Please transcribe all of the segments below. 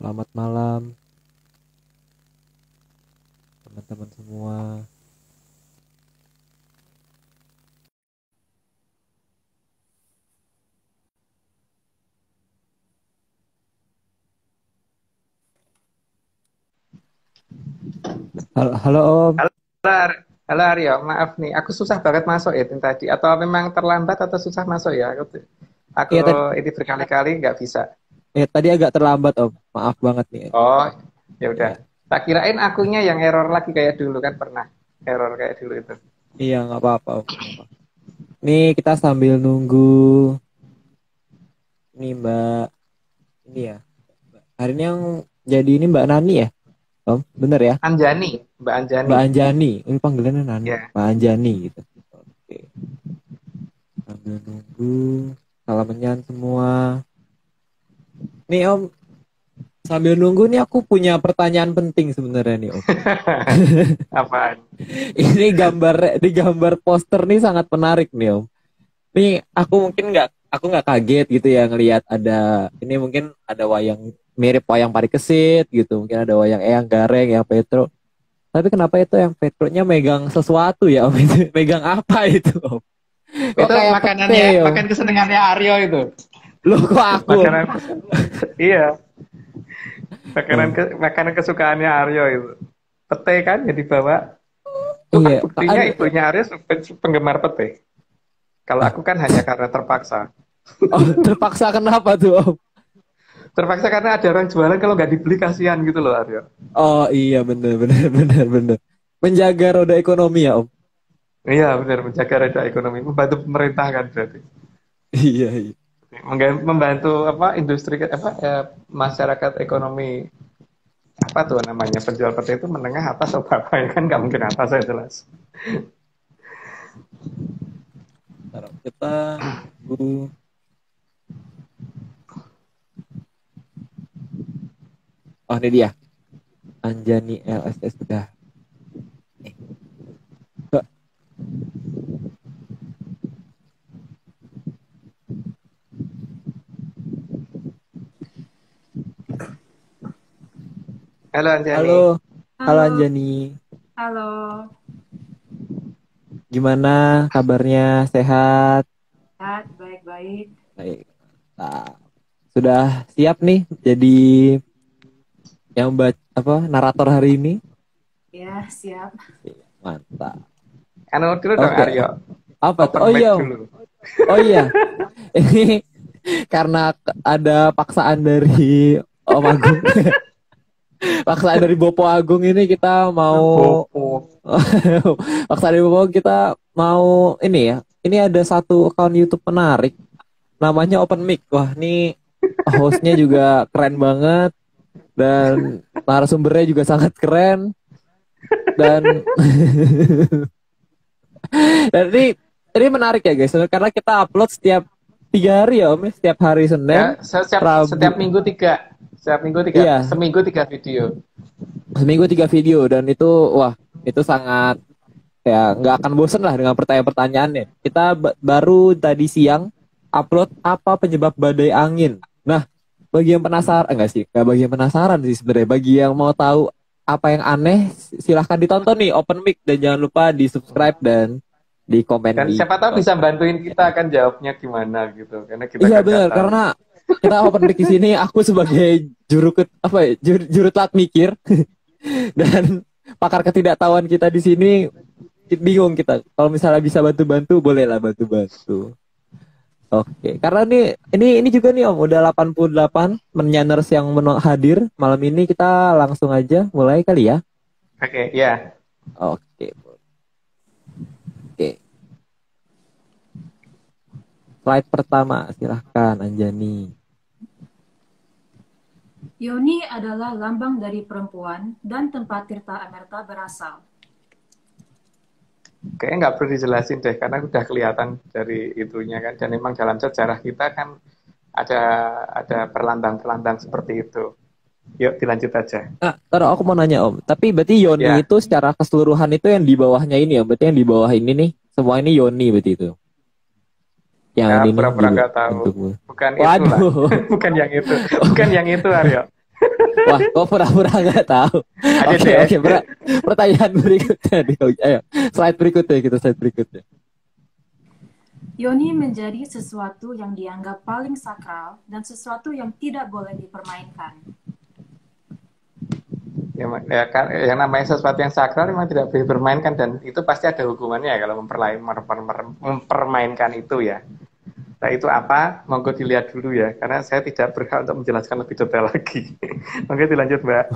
Selamat malam teman-teman semua. Halo, halo Om. Halo, halo Aryo, maaf nih, aku susah banget masuk ya ini tadi. Atau memang terlambat atau susah masuk ya? Aku Iya tadi, ini berkali-kali nggak bisa. tadi agak terlambat Om. Maaf banget nih. Oh, ya udah. Ya, Tak kirain akunya yang error lagi kayak dulu kan pernah error kayak dulu itu. iya nggak apa-apa Om. Nggak apa. Nih kita sambil nunggu nih Mbak ini ya. Hari ini yang jadi ini Mbak Nani ya, Om. Bener ya? Anjani, Mbak Anjani. Mbak Anjani. Ini panggilannya Nani. Ya. Mbak Anjani gitu. Oke. Sambil nunggu salamannya semua. Nih Om, sambil nunggu nih aku punya pertanyaan penting sebenarnya nih Om. Apaan? Ini gambar poster nih sangat menarik nih Om. Nih aku nggak kaget gitu ya ngelihat ada ini mungkin ada wayang mirip wayang Parikesit gitu, mungkin ada wayang Eyang Gareng, yang Petro. Tapi kenapa itu yang Petronya megang sesuatu ya Om? Itu megang apa itu Om? Kok Itu kayak pete makanannya, Om? makan kesenangannya Aryo itu. Loh kok aku Om? Makanan, iya, makanan kesukaannya Aryo itu. Pete kan yang dibawa. Iya, Buktinya ibunya Aryo penggemar pete. Kalau aku kan hanya karena terpaksa. oh, terpaksa kenapa tuh Om? Terpaksa karena ada orang jualan kalau nggak dibeli kasihan gitu loh Aryo. Oh iya bener bener bener bener. Menjaga roda ekonomi ya Om. Iya benar menjaga roda ekonomi, membantu pemerintah kan berarti. Iya iya. Membantu apa industri apa masyarakat ekonomi apa tuh namanya penjual pete itu menengah atas atau apa ya kan nggak mungkin atas saya jelas. Taruh kita tunggu. Oh ini dia. Anjani LSS sudah. Eh, Mbak. Halo Anjani. Halo, halo Halo, Anjani. halo. Gimana kabarnya? Sehat? Sehat, baik-baik. Baik. Nah, sudah siap nih jadi yang apa narator hari ini? Ya, siap. Iya, mantap. Anu dulu dong Oke. Aryo, Apa tuh? open Oh mic iya, Om. dulu. Oh iya. Ini karena ada paksaan dari Om Agung. Paksaan dari Bopo Agung ini kita mau Bopo. paksaan dari Bopo kita mau ini ya. Ini ada satu akun YouTube menarik namanya Open Mic. Wah, ini hostnya juga keren banget dan narasumbernya juga sangat keren dan dan ini menarik ya guys karena kita upload setiap 3 hari ya Om, ya. Setiap hari Senin, Ya, setiap Rabu. minggu tiga. Setiap minggu tiga, Iya, seminggu 3 video. seminggu 3 video dan itu wah itu sangat ya nggak akan bosen lah dengan pertanyaan-pertanyaannya. Kita baru tadi siang upload apa penyebab badai angin. Nah, bagi yang penasaran enggak sih? Enggak, bagi yang penasaran sih sebenarnya. Bagi yang mau tahu apa yang aneh, silahkan ditonton nih Open Mic dan jangan lupa di subscribe dan di komen Dan di siapa tahu bisa bantuin kita kan jawabnya gimana gitu, karena kita Iya kan nggak benar tahu. karena kita Open Mic di sini aku sebagai apa ya, juru telat mikir dan pakar ketidaktahuan kita di sini bingung kita. Kalau misalnya bisa bantu-bantu bolehlah bantu-bantu. Oke, karena ini juga nih Om udah 88 menyaners yang hadir malam ini kita langsung aja mulai kali ya. Oke, ya. Oke. Oke. Slide pertama silahkan Anjani. Yoni adalah lambang dari perempuan dan tempat Tirta Amerta berasal. Kayaknya nggak perlu dijelasin deh, karena udah kelihatan dari itunya kan. Dan memang dalam sejarah kita kan ada perlambang-perlambang seperti itu. Yuk dilanjut aja. Nah, taruh aku mau nanya Om. Tapi berarti Yoni Ya, itu secara keseluruhan itu yang di bawahnya ini ya. Berarti yang di bawah ini nih, semua ini Yoni berarti itu. Yang ya ini nih pura-pura juga nggak tahu. bentukmu. Bukan itu lah. Waduh. Bukan yang itu. Bukan yang itu, Aryo. Wah, kok pura-pura nggak tahu. Ada Oke, deh. oke. Pertanyaan berikutnya nih. Oke, ayo, slide berikutnya kita slide berikutnya. Yoni menjadi sesuatu yang dianggap paling sakral dan sesuatu yang tidak boleh dipermainkan. Yang namanya sesuatu yang sakral memang tidak boleh dipermainkan, dan itu pasti ada hukumannya ya kalau mempermainkan itu ya. Nah itu apa? Monggo dilihat dulu ya, karena saya tidak berhak untuk menjelaskan lebih detail lagi. Monggo dilanjut Mbak.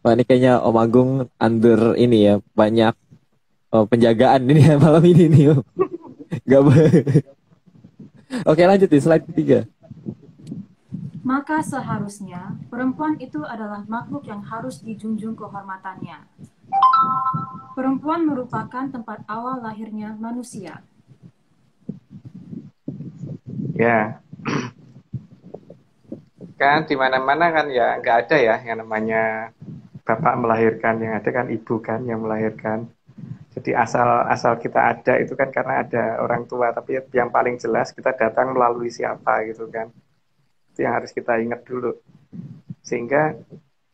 Wah, ini kayaknya Om Agung under ini ya, banyak penjagaan ini ya malam ini nih. Om. Gak boleh. Oke, lanjut di slide ketiga. Maka seharusnya perempuan itu adalah makhluk yang harus dijunjung kehormatannya. Perempuan merupakan tempat awal lahirnya manusia. Ya, kan di mana-mana kan ya nggak ada ya yang namanya bapak melahirkan, yang ada kan ibu kan yang melahirkan. Jadi asal kita ada itu kan karena ada orang tua, tapi yang paling jelas kita datang melalui siapa gitu kan. Itu yang harus kita ingat dulu. Sehingga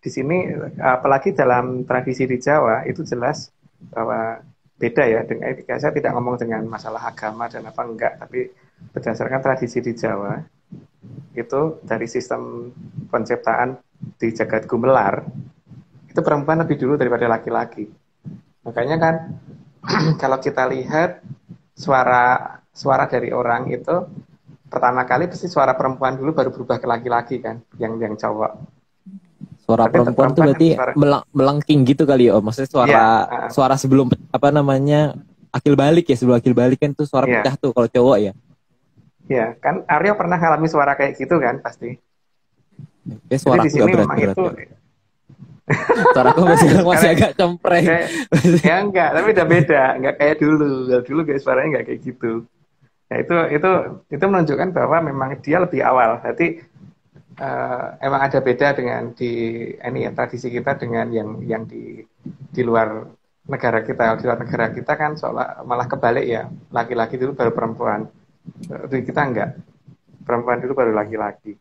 di sini apalagi dalam tradisi di Jawa itu jelas bahwa beda ya dengan saya tidak ngomong dengan masalah agama dan apa enggak, tapi berdasarkan tradisi di Jawa itu dari sistem penciptaan di jagat gumelar itu perempuan lebih dulu daripada laki-laki. Makanya kan kalau kita lihat suara dari orang itu pertama kali pasti suara perempuan dulu baru berubah ke laki-laki kan, yang cowok. Suara Tapi perempuan tuh berarti melengking gitu kali ya, Om. Maksudnya suara sebelum apa namanya akil balik ya, sebelum akil balik kan tuh suara pecah tuh kalau cowok ya. Ya, kan Aryo pernah ngalami suara kayak gitu kan pasti. Suara jadi di sini memang itu suara aku masih agak cempreng. Ya enggak, tapi udah beda, enggak kayak dulu. Dulu kayak suaranya enggak kayak gitu. Nah, itu menunjukkan bahwa memang dia lebih awal. Berarti emang ada beda dengan tradisi kita dengan yang di luar negara kita. Di luar negara kita kan seolah malah kebalik ya, laki-laki dulu baru perempuan. Di kita enggak, perempuan dulu baru laki-laki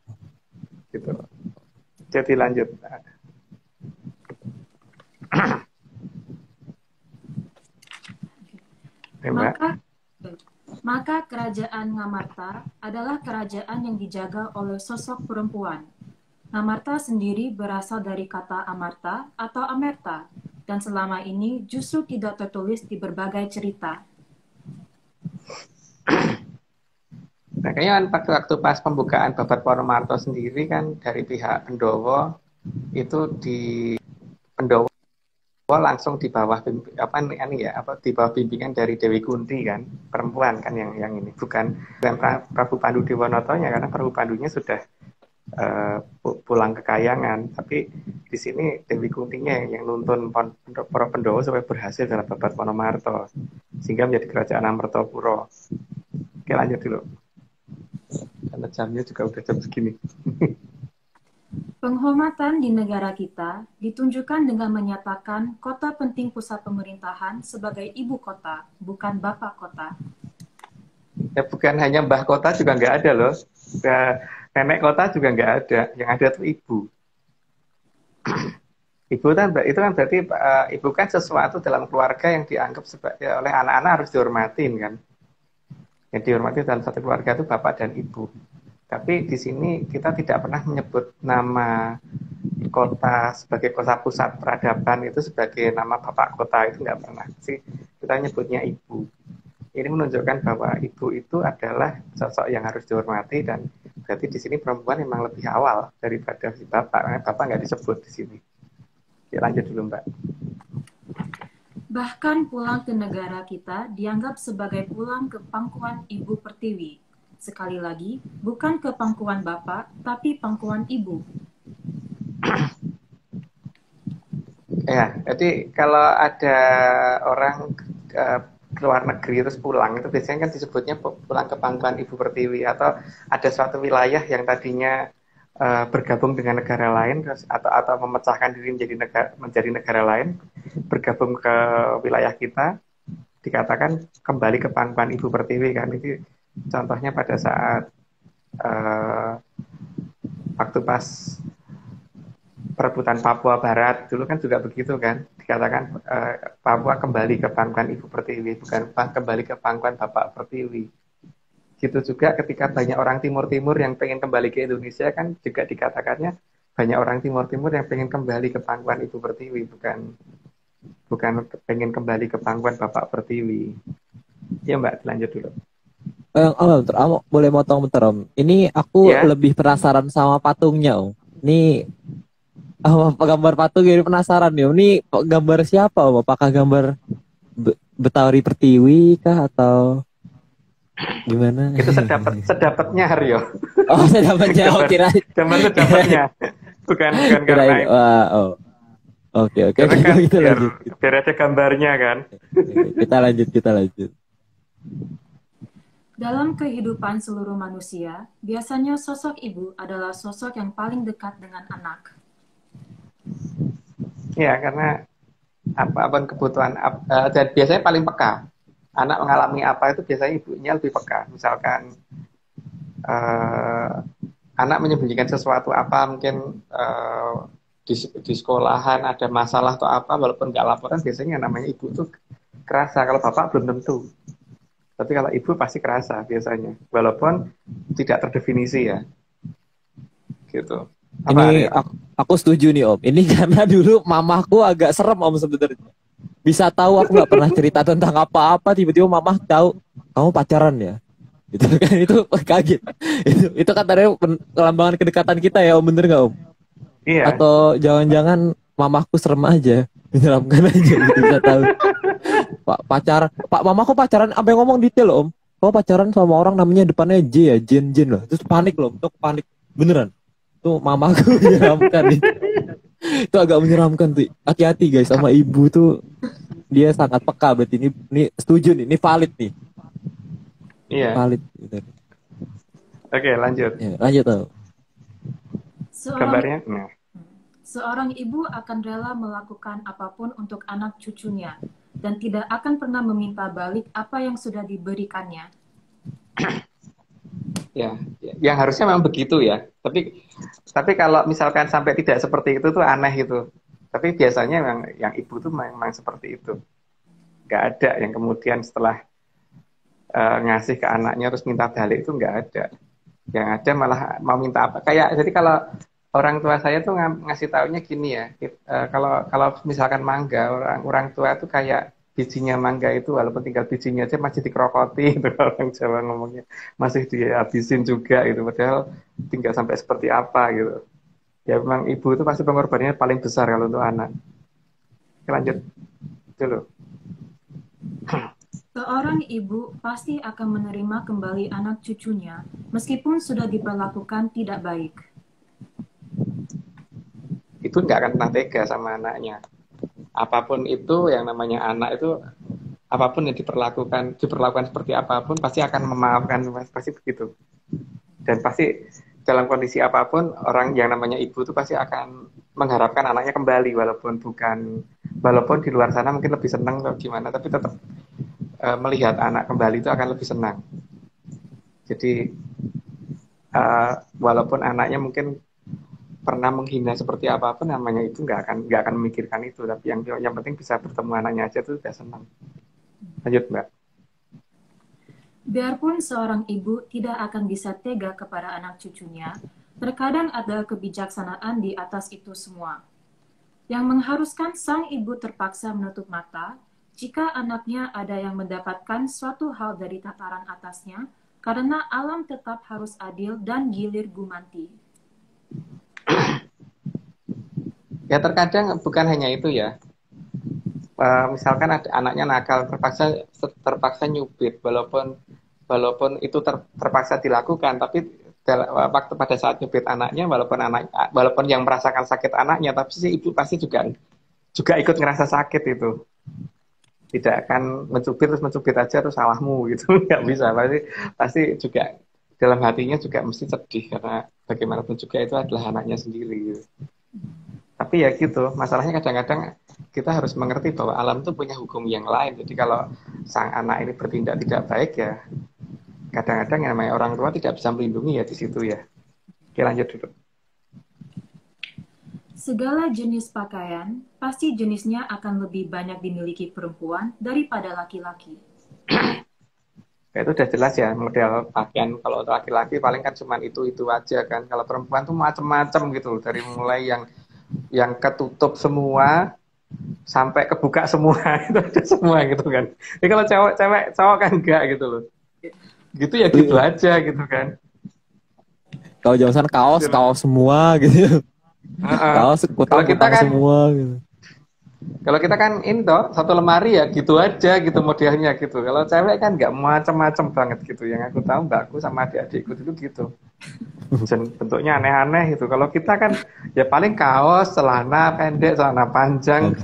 gitu. Jadi lanjut. Maka kerajaan Ngamarta adalah kerajaan yang dijaga oleh sosok perempuan. Ngamarta sendiri berasal dari kata Amarta atau Amerta, dan selama ini justru tidak tertulis di berbagai cerita. Nah, kayaknya waktu pas pembukaan Babat Ponomarto sendiri kan dari pihak Pendowo itu Pendowo langsung di bawah di bawah bimbingan dari Dewi Kunti kan, perempuan kan yang ini bukan Prabu Pandu Dewonotonya, karena Prabu Pandunya sudah pulang ke Kayangan, tapi di sini Dewi Kuntinya yang nuntun para Pendowo supaya berhasil dalam Babat Ponomarto sehingga menjadi kerajaan Amertapura. Oke, lanjut dulu. Karena jamnya juga udah jam segini. Penghormatan di negara kita ditunjukkan dengan menyatakan kota penting pusat pemerintahan sebagai ibu kota, bukan bapak kota. Ya bukan hanya mbah kota juga nggak ada loh. Nenek kota juga nggak ada. Yang ada tuh ibu. Ibu kan itu kan berarti ibu kan sesuatu dalam keluarga yang dianggap oleh anak-anak harus dihormatin kan. Yang dihormati dalam satu keluarga itu bapak dan ibu. Tapi di sini kita tidak pernah menyebut nama kota sebagai kota pusat peradaban itu sebagai nama bapak kota, itu nggak pernah sih. Kita nyebutnya ibu. Ini menunjukkan bahwa ibu itu adalah sosok yang harus dihormati, dan berarti di sini perempuan memang lebih awal daripada si bapak. Bapak nggak disebut di sini. Ya, lanjut dulu Mbak. Bahkan pulang ke negara kita dianggap sebagai pulang ke pangkuan Ibu Pertiwi. Sekali lagi, bukan ke pangkuan Bapak, tapi pangkuan Ibu. Ya, jadi kalau ada orang ke luar negeri terus pulang, itu biasanya kan disebutnya pulang ke pangkuan Ibu Pertiwi, atau ada suatu wilayah yang tadinya bergabung dengan negara lain atau memecahkan diri menjadi negara lain, bergabung ke wilayah kita, dikatakan kembali ke pangkuan Ibu Pertiwi kan. Itu contohnya pada saat waktu pas perebutan Papua Barat dulu kan juga begitu kan, dikatakan Papua kembali ke pangkuan Ibu Pertiwi, bukan kembali ke pangkuan Bapak Pertiwi. Gitu juga ketika banyak orang Timur-Timur yang pengen kembali ke Indonesia kan juga dikatakannya banyak orang Timur-Timur yang pengen kembali ke pangkuan Ibu Pertiwi, bukan bukan pengen kembali ke pangkuan Bapak Pertiwi. Ya Mbak, lanjut dulu. Bentar, boleh motong bentar Om. Ini aku Ya, lebih penasaran sama patungnya Om. Ini gambar patung ini penasaran nih Om. Ini gambar siapa Om? Apakah gambar Betawi Pertiwi kah atau gimana? itu sedapatnya Haryo. Oh, saya dapat jawab Gambar, kira. gambar sedapatnya. Bukan karena Kirain. itu. Wah, oh. Oke, Karena kan kita biar, lanjut. biar ada gambarnya kan. Kita lanjut. Dalam kehidupan seluruh manusia, biasanya sosok ibu adalah sosok yang paling dekat dengan anak. Ya, karena apapun kebutuhan dan biasanya paling peka. Anak mengalami apa itu biasanya ibunya lebih peka. Misalkan anak menyembunyikan sesuatu apa, mungkin di sekolahan ada masalah atau apa, walaupun nggak laporan, biasanya namanya ibu tuh kerasa. Kalau bapak belum tentu. Tapi kalau ibu pasti kerasa biasanya, walaupun tidak terdefinisi ya, gitu. Apa Ini Aryo? aku setuju nih Om. Ini karena dulu mamaku agak serem Om sebenarnya. Bisa tahu aku nggak pernah cerita tentang apa-apa, tiba-tiba mamah tahu kamu pacaran ya. Itu kan itu kaget. Itu kan tadi kelambangan kedekatan kita ya Om, bener nggak Om? Iya, Atau jangan-jangan mamaku serem aja, menyeramkan aja gitu bisa tahu. Pak mamaku pacaran sampai ngomong detail Om. Kau pacaran sama orang namanya depannya J ya, Jen loh. Terus panik loh, tuh panik beneran. Tuh mamaku menyeramkan itu. Itu agak menyeramkan tuh. Hati-hati guys sama ibu tuh, dia sangat peka berarti ini setuju nih, ini valid nih. iya. Valid gitu. Oke, lanjut. Ya, lanjut tuh. Seorang, Gambarnya. Nah, seorang ibu akan rela melakukan apapun untuk anak cucunya dan tidak akan pernah meminta balik apa yang sudah diberikannya. ya, yang harusnya memang begitu ya. Tapi kalau misalkan sampai tidak seperti itu tuh aneh gitu. Tapi biasanya memang yang ibu tuh memang seperti itu. Nggak ada yang kemudian setelah ngasih ke anaknya terus minta balik itu nggak ada. Yang ada malah mau minta apa? Kayak jadi kalau orang tua saya tuh ngasih taunya gini ya. Kalau kalau misalkan mangga, orang tua tuh kayak bijinya mangga itu walaupun tinggal bijinya aja masih dikerokoti itu orang Jawa ngomongnya. Masih dihabisin juga gitu. Padahal tinggal sampai seperti apa gitu. Ya memang ibu itu pasti pengorbanannya paling besar kalau untuk anak. Oke, lanjut dulu. Seorang ibu pasti akan menerima kembali anak cucunya meskipun sudah diperlakukan tidak baik. Ibu nggak akan pernah tega sama anaknya. Apapun itu yang namanya anak itu, apapun yang diperlakukan seperti apapun pasti akan memaafkan, pasti begitu. Dan pasti dalam kondisi apapun orang yang namanya ibu itu pasti akan mengharapkan anaknya kembali walaupun di luar sana mungkin lebih senang atau gimana, tapi tetap melihat anak kembali itu akan lebih senang. Jadi walaupun anaknya mungkin pernah menghina seperti apapun, namanya itu nggak akan memikirkan itu, tapi yang penting bisa bertemu anaknya aja itu udah senang. Lanjut Mbak. Biarpun seorang ibu tidak akan bisa tega kepada anak cucunya, terkadang ada kebijaksanaan di atas itu semua, yang mengharuskan sang ibu terpaksa menutup mata jika anaknya ada yang mendapatkan suatu hal dari tataran atasnya, karena alam tetap harus adil dan gilir gumanti. Ya terkadang bukan hanya itu ya. Misalkan ada anaknya nakal, terpaksa nyubit, walaupun itu terpaksa dilakukan, tapi waktu pada saat nyubit anaknya, walaupun yang merasakan sakit anaknya, tapi si ibu pasti juga ikut ngerasa sakit itu. Tidak akan mencubit aja terus salahmu gitu, nggak bisa. Pasti juga dalam hatinya juga mesti sedih karena bagaimanapun juga itu adalah anaknya sendiri gitu. Tapi ya gitu, masalahnya kadang-kadang kita harus mengerti bahwa alam itu punya hukum yang lain. Jadi kalau sang anak ini bertindak tidak baik ya, kadang-kadang yang namanya orang tua tidak bisa melindungi ya di situ ya. Oke, lanjut dulu. Segala jenis pakaian, pasti jenisnya akan lebih banyak dimiliki perempuan daripada laki-laki. Ya, itu udah jelas ya model pakaian. Kalau untuk laki-laki paling kan cuma itu aja kan. Kalau perempuan tuh macem-macem gitu, dari mulai yang ketutup semua sampai kebuka semua itu ada semua gitu kan. Jadi kalau cewek cowok kan enggak gitu loh. Gitu ya gitu aja gitu kan. Kalau zaman sekarang kaos Gitu. kaos semua gitu. Kaos Kalau kita kutang-kutang kan semua gitu. Kalau kita kan ini toh satu lemari ya gitu aja gitu modelnya gitu. Kalau cewek kan nggak macam-macam banget gitu. Yang aku tahu mbakku sama adik-adikku dulu gitu. Bentuknya aneh-aneh gitu. Kalau kita kan ya paling kaos, celana pendek, celana panjang,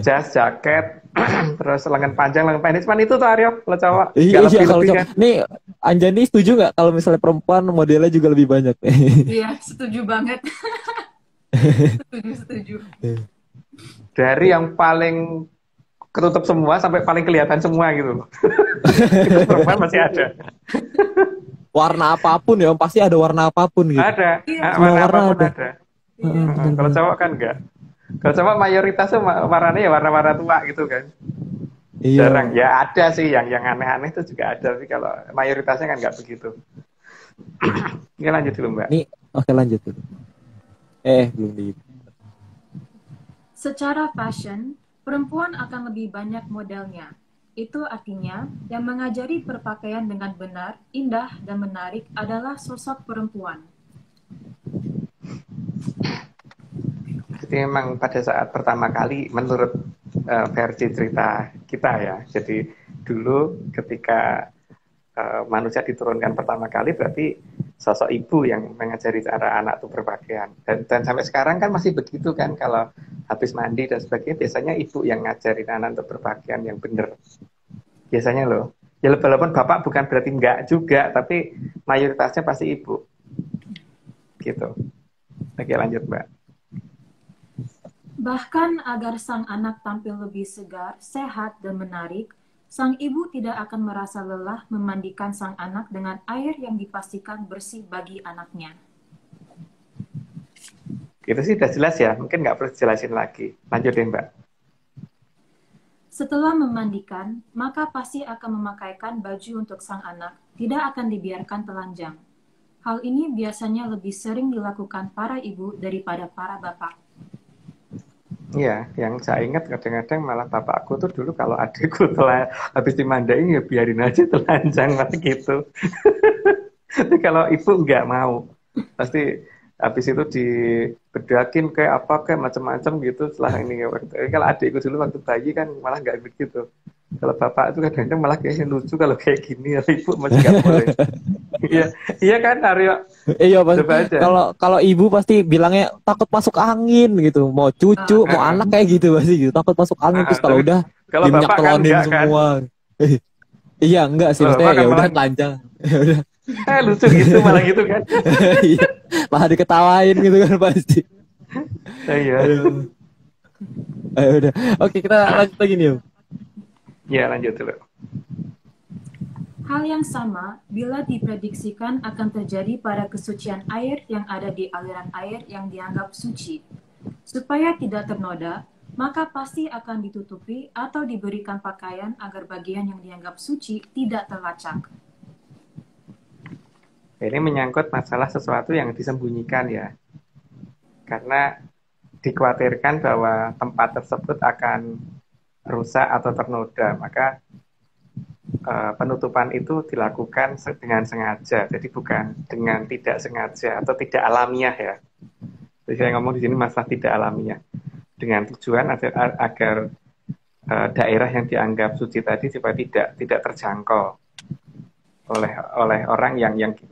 jas, jaket, terus lengan panjang, lengan pendek. Cuman itu tuh Aryo, kalau cowok. Iya, Nggak kalau lebih-lebih cowok. kan. Nih Anjani setuju nggak kalau misalnya perempuan modelnya juga lebih banyak? Iya, setuju banget. Setuju. Dari yang paling ketutup semua sampai paling kelihatan semua gitu. Itu perempuan masih ada. Warna apapun ya, pasti ada warna apapun gitu. Ada, Iya. Semua warna warna apapun ada. ada. Benar, Kalau benar. cowok kan enggak. Kalau cowok mayoritasnya warnanya ya warna-warna tua gitu kan. Iya. Jarang. Ya ada sih yang aneh-aneh itu juga ada. Tapi kalau mayoritasnya kan enggak begitu. Ini lanjut dulu Mbak. Nih, oke lanjut dulu. Belum di. Secara fashion, perempuan akan lebih banyak modelnya. Itu artinya, yang mengajari berpakaian dengan benar, indah, dan menarik adalah sosok perempuan. Jadi memang pada saat pertama kali menurut versi cerita kita ya. Jadi dulu ketika manusia diturunkan pertama kali berarti sosok ibu yang mengajari cara anak itu berpakaian. Dan sampai sekarang kan masih begitu kan, kalau habis mandi dan sebagainya biasanya ibu yang ngajarin anak untuk berpakaian yang benar. Biasanya loh. Ya walaupun bapak bukan berarti enggak juga, tapi mayoritasnya pasti ibu. Gitu. Oke lanjut Mbak. Bahkan agar sang anak tampil lebih segar, sehat, dan menarik, sang ibu tidak akan merasa lelah memandikan sang anak dengan air yang dipastikan bersih bagi anaknya. Itu sih udah jelas ya, mungkin nggak perlu dijelasin lagi. Lanjut deh Mbak. Setelah memandikan, maka pasti akan memakaikan baju untuk sang anak, tidak akan dibiarkan telanjang. Hal ini biasanya lebih sering dilakukan para ibu daripada para bapak. Iya, yang saya ingat kadang-kadang malah bapakku tuh dulu kalau adikku telah habis dimandain ya biarin aja telanjang malah gitu. Tapi kalau ibu nggak mau, pasti habis itu dibedakin kayak apa kayak macam-macam gitu setelah ini. Kalau adikku dulu waktu bayi kan malah nggak begitu. Kalau bapak itu kadang-kadang malah kayaknya lucu kalau kayak gini, ibu masih nggak boleh. Iya, iya kan Aryo. Iya pasti. Coba aja. Kalau ibu pasti bilangnya takut masuk angin gitu. Mau cucu, mau anak kayak gitu pasti gitu. Takut masuk angin terus kalau udah kalau diminyak bapak kan telonin enggak kan. semua. Iya enggak sih, maksudnya ya udah telanjang. Ya udah. Lucu gitu malah gitu kan. Iya. Malah diketawain gitu kan pasti. Iya. Ayo udah. Oke, kita lanjut lagi nih, Om. Ya, lanjut dulu. Hal yang sama bila diprediksikan akan terjadi pada kesucian air yang ada di aliran air yang dianggap suci. Supaya tidak ternoda, maka pasti akan ditutupi atau diberikan pakaian agar bagian yang dianggap suci tidak terlacak. Ini menyangkut masalah sesuatu yang disembunyikan ya. Karena dikhawatirkan bahwa tempat tersebut akan rusak atau ternoda, maka penutupan itu dilakukan dengan sengaja, jadi bukan dengan tidak sengaja atau tidak alamiah ya. Jadi saya ngomong di sini masalah tidak alamiah, dengan tujuan agar daerah yang dianggap suci tadi supaya tidak terjangkau oleh orang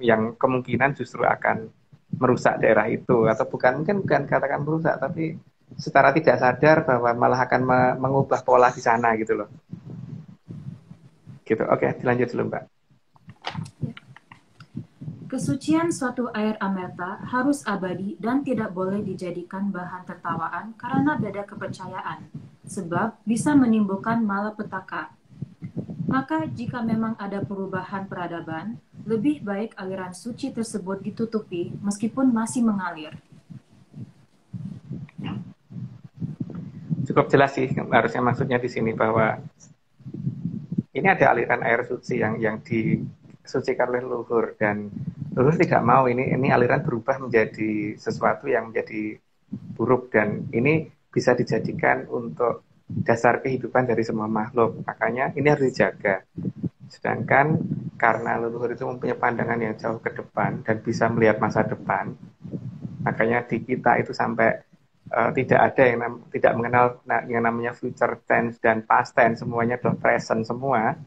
yang kemungkinan justru akan merusak daerah itu, atau mungkin bukan katakan merusak, tapi secara tidak sadar bahwa malah akan mengubah pola di sana gitu loh. Gitu. Oke, dilanjut dulu Mbak. Kesucian suatu air amerta harus abadi dan tidak boleh dijadikan bahan tertawaan karena beda kepercayaan, sebab bisa menimbulkan malapetaka. Maka jika memang ada perubahan peradaban, lebih baik aliran suci tersebut ditutupi meskipun masih mengalir. cukup jelas sih harusnya maksudnya di sini bahwa ini ada aliran air suci yang disucikan oleh leluhur, dan leluhur tidak mau ini aliran berubah menjadi sesuatu yang menjadi buruk, dan ini bisa dijadikan untuk dasar kehidupan dari semua makhluk. Makanya ini harus dijaga. Sedangkan karena leluhur itu mempunyai pandangan yang jauh ke depan dan bisa melihat masa depan, makanya di kita itu sampai tidak ada yang tidak mengenal yang namanya future tense dan past tense, semuanya adalah present semua.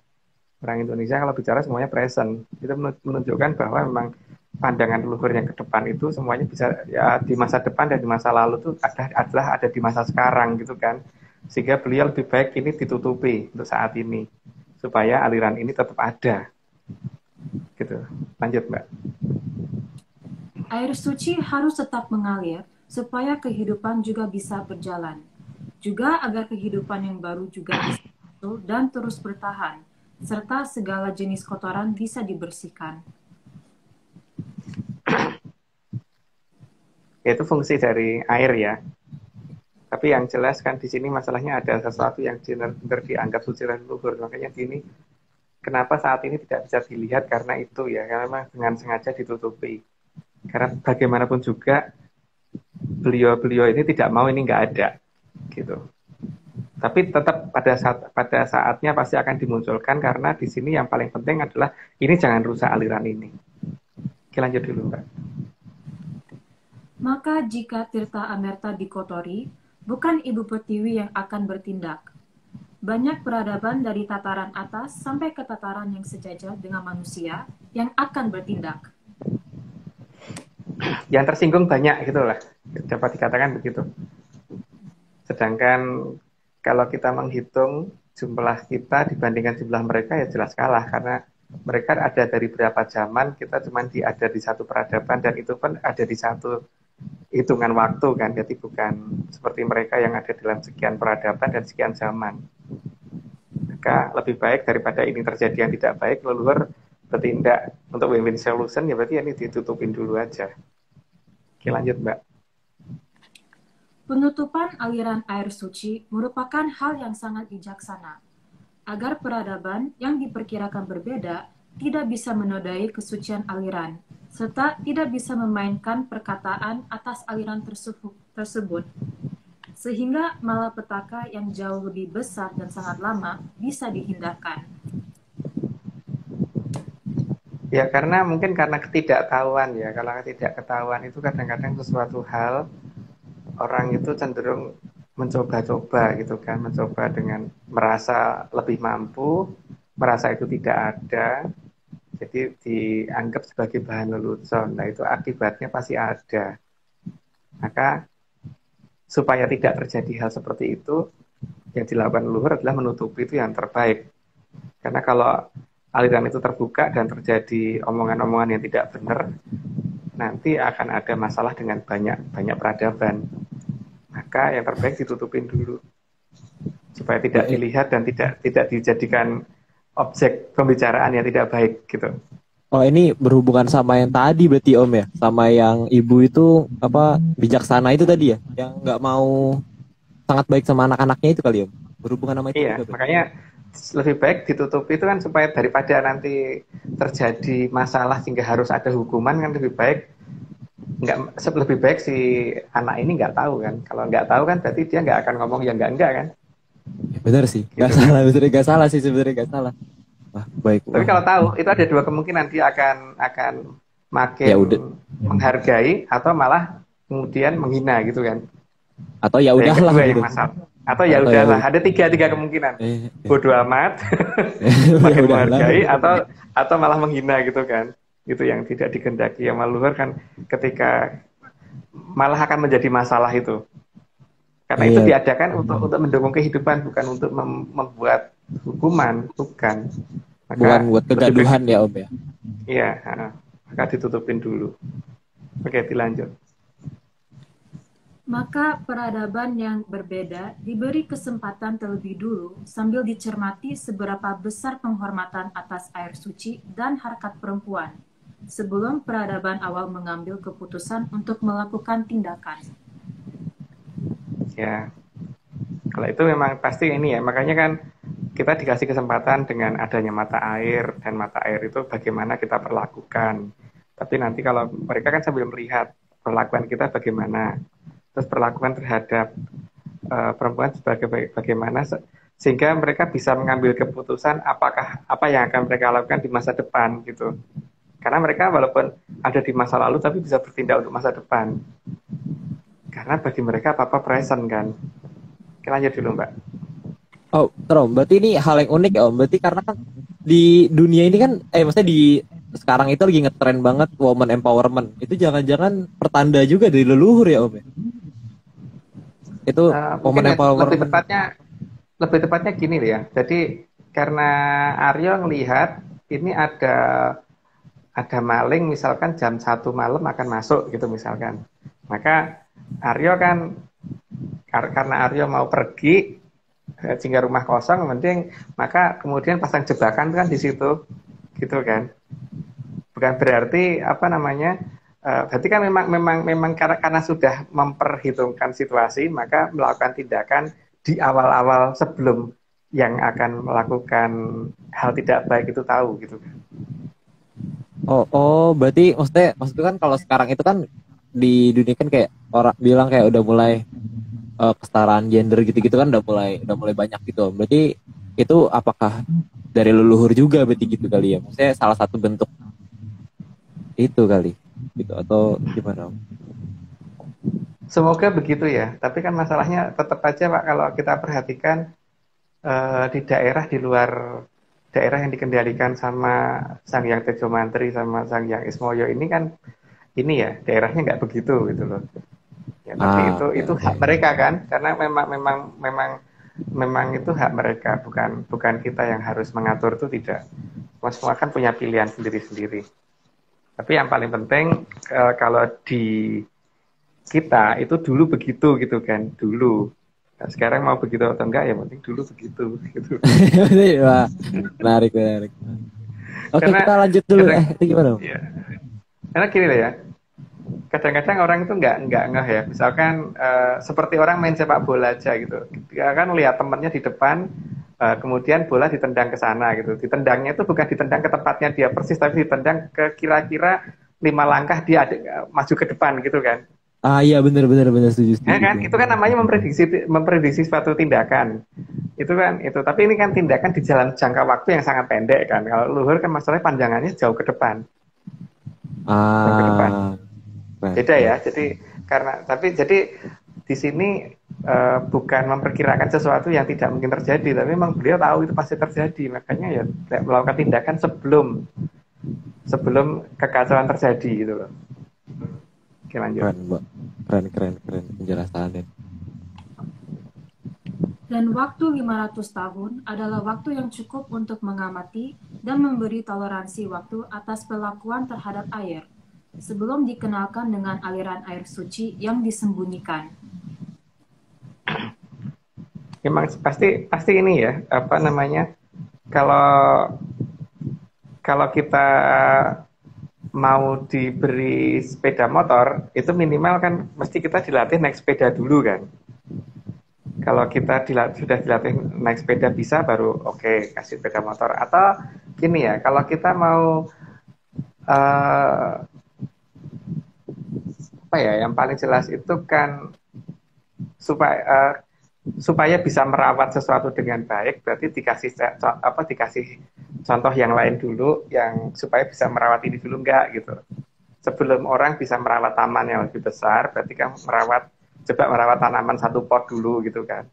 Orang Indonesia kalau bicara semuanya present, itu menunjukkan bahwa memang pandangan leluhur yang ke depan itu semuanya bisa ya, di masa depan dan di masa lalu itu ada di masa sekarang gitu kan. Sehingga beliau lebih baik ini ditutupi untuk saat ini supaya aliran ini tetap ada. Gitu. Lanjut, Mbak. Air suci harus tetap mengalir supaya kehidupan juga bisa berjalan. Juga agar kehidupan yang baru juga bisa muncul dan terus bertahan, serta segala jenis kotoran bisa dibersihkan. Itu fungsi dari air ya. Tapi yang jelas kan di sini masalahnya ada sesuatu yang benar-benar dianggap suci dan luhur. Makanya gini, kenapa saat ini tidak bisa dilihat karena itu ya, karena memang dengan sengaja ditutupi. Karena bagaimanapun juga beliau ini tidak mau ini nggak ada, gitu. Tapi tetap pada saatnya pasti akan dimunculkan, karena di sini yang paling penting adalah ini jangan rusak aliran ini. Oke, lanjut dulu, Mbak. Maka jika Tirta Amerta dikotori, bukan Ibu Pertiwi yang akan bertindak. Banyak peradaban dari tataran atas sampai ke tataran yang sejajar dengan manusia yang akan bertindak. Yang tersinggung banyak gitulah, dapat dikatakan begitu. Sedangkan kalau kita menghitung jumlah kita dibandingkan jumlah mereka ya jelas kalah, karena mereka ada dari berapa zaman, kita cuma ada di satu peradaban, dan itu pun ada di satu hitungan waktu kan, jadi bukan seperti mereka yang ada dalam sekian peradaban dan sekian zaman. Maka lebih baik daripada ini terjadi yang tidak baik, leluhur bertindak untuk win-win solution, ya berarti ini ditutupin dulu aja. Oke, lanjut, Mbak. Penutupan aliran air suci merupakan hal yang sangat bijaksana, agar peradaban yang diperkirakan berbeda tidak bisa menodai kesucian aliran, serta tidak bisa memainkan perkataan atas aliran tersebut, sehingga malapetaka yang jauh lebih besar dan sangat lama bisa dihindarkan. Ya, karena mungkin karena ketidaktahuan ya. Kalau ketidaktahuan itu kadang-kadang sesuatu hal orang itu cenderung mencoba-coba gitu kan, mencoba dengan merasa lebih mampu, merasa itu tidak ada, jadi dianggap sebagai bahan lelucon. Nah, itu akibatnya pasti ada. Maka supaya tidak terjadi hal seperti itu, yang dilakukan leluhur adalah menutupi itu yang terbaik. Karena kalau aliran itu terbuka dan terjadi omongan-omongan yang tidak benar, nanti akan ada masalah dengan banyak peradaban. Maka yang terbaik ditutupin dulu supaya tidak dilihat dan tidak dijadikan objek pembicaraan yang tidak baik gitu. Oh, ini berhubungan sama yang tadi berarti Om ya, sama yang ibu itu apa bijaksana itu tadi ya, yang nggak mau sangat baik sama anak-anaknya itu kali Om. Berhubungan sama itu. Iya, juga, makanya lebih baik ditutupi itu kan, supaya daripada nanti terjadi masalah sehingga harus ada hukuman, kan lebih baik lebih baik si anak ini nggak tahu kan. Kalau nggak tahu kan berarti dia nggak akan ngomong yang enggak kan. Ya, benar sih, nggak Gitu. salah, nggak salah sih sebenarnya, nggak salah. Wah, baik. Tapi kalau tahu itu ada dua kemungkinan, dia akan makin Ya udah. menghargai atau malah kemudian menghina gitu kan. Atau ya Yang udahlah kedua gitu. yang masalah. Atau ya udahlah, ada tiga kemungkinan. Bodoh amat, makin menghargai, atau malah menghina gitu kan. Itu yang tidak dikehendaki. Yang leluhur kan ketika malah akan menjadi masalah itu. Karena itu diadakan untuk mendukung kehidupan, bukan untuk membuat hukuman, bukan. Maka bukan buat kegaduhan ya Om ya. Iya, maka ditutupin dulu. Oke, dilanjut. Maka peradaban yang berbeda diberi kesempatan terlebih dulu sambil dicermati seberapa besar penghormatan atas air suci dan harkat perempuan, sebelum peradaban awal mengambil keputusan untuk melakukan tindakan. Ya, Kalau itu memang pasti ini ya, makanya kan kita dikasih kesempatan dengan adanya mata air, dan mata air itu bagaimana kita perlakukan. Tapi nanti kalau mereka kan sambil melihat perlakuan kita bagaimana, terus perlakuan terhadap perempuan sebagai bagaimana, sehingga mereka bisa mengambil keputusan apakah apa yang akan mereka lakukan di masa depan gitu. Karena mereka walaupun ada di masa lalu tapi bisa bertindak untuk masa depan. Karena bagi mereka apa-apa present kan. Oke, lanjut dulu Mbak. Oh, Om, berarti ini hal yang unik ya Om. Berarti karena kan di dunia ini kan, maksudnya di sekarang itu lagi ngetren banget woman empowerment. Itu jangan-jangan pertanda juga dari leluhur ya Om ya? Itu woman mungkin empowerment. lebih tepatnya gini ya. Jadi karena Aryo ngelihat ini ada maling misalkan jam 1 malam akan masuk gitu misalkan. Maka Aryo kan karena Aryo mau pergi sehingga rumah kosong, mending maka kemudian pasang jebakan kan di situ, gitu kan? Bukan berarti apa namanya? Berarti kan memang karena sudah memperhitungkan situasi, maka melakukan tindakan di awal-awal sebelum yang akan melakukan hal tidak baik itu tahu, gitu kan? Berarti maksudnya kan kalau sekarang itu kan di dunia kan kayak orang bilang kayak udah mulai kesetaraan gender gitu-gitu kan udah mulai banyak gitu. Berarti itu apakah dari leluhur juga berarti gitu kali ya? Maksudnya salah satu bentuk itu kali gitu atau gimana? Semoga begitu ya. Tapi kan masalahnya tetap aja Pak, kalau kita perhatikan di daerah di luar daerah yang dikendalikan sama Sang Hyang Tejo Mantri sama Sang Hyang Ismoyo ini kan ini ya daerahnya nggak begitu gitu loh. Ya, tapi itu hak mereka kan, karena memang itu hak mereka, bukan kita yang harus mengatur, itu tidak. Semua kan punya pilihan sendiri-sendiri. Tapi yang paling penting kalau di kita itu dulu begitu gitu kan, dulu. Nah, sekarang mau begitu atau enggak ya penting dulu begitu gitu. Wah, menarik. Oke, Karena kita lanjut dulu. Itu gimana? Ya. Karena gini lah ya. Kadang-kadang orang itu nggak ngeh ya. Misalkan seperti orang main sepak bola aja gitu. Dia kan lihat temannya di depan, kemudian bola ditendang ke sana gitu. Ditendangnya itu bukan ditendang ke tempatnya dia persis, tapi ditendang ke kira-kira 5 langkah dia maju ke depan gitu kan. Iya benar setuju. Ya kan, itu kan namanya memprediksi suatu tindakan. Itu kan itu. Tapi ini kan tindakan di jalan jangka waktu yang sangat pendek kan. Kalau luhur kan masalahnya panjangannya jauh ke depan. Jauh ke depan. Beda ya. Jadi di sini bukan memperkirakan sesuatu yang tidak mungkin terjadi, tapi memang beliau tahu itu pasti terjadi. Makanya ya melakukan tindakan sebelum kekacauan terjadi gitu loh. Oke, lanjut. Keren penjelasannya. Dan waktu 500 tahun adalah waktu yang cukup untuk mengamati dan memberi toleransi waktu atas perlakuan terhadap air, sebelum dikenalkan dengan aliran air suci yang disembunyikan. Memang pasti ini ya, apa namanya? Kalau kita mau diberi sepeda motor, itu minimal kan mesti kita dilatih naik sepeda dulu kan. Kalau kita sudah dilatih naik sepeda bisa, baru oke, kasih sepeda motor. Atau gini ya, kalau kita mau apa ya, yang paling jelas itu kan supaya bisa merawat sesuatu dengan baik, berarti dikasih contoh yang lain dulu, yang supaya bisa merawat ini dulu enggak gitu. Sebelum orang bisa merawat taman yang lebih besar, berarti kan coba merawat tanaman 1 pot dulu gitu kan.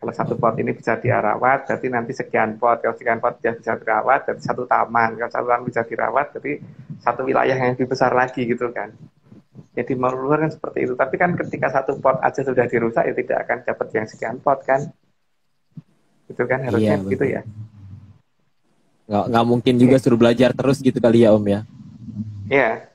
Kalau 1 pot ini bisa dirawat, berarti nanti sekian pot. Kalau sekian pot dia bisa dirawat, berarti 1 taman. Kalau 1 taman bisa dirawat, berarti 1 wilayah yang lebih besar lagi gitu kan. Jadi meluar kan seperti itu. Tapi kan ketika 1 pot aja sudah dirusak, ya tidak akan dapat yang sekian pot kan. Itu kan harusnya begitu ya. Nggak mungkin juga suruh belajar terus gitu kali ya Om ya. Iya.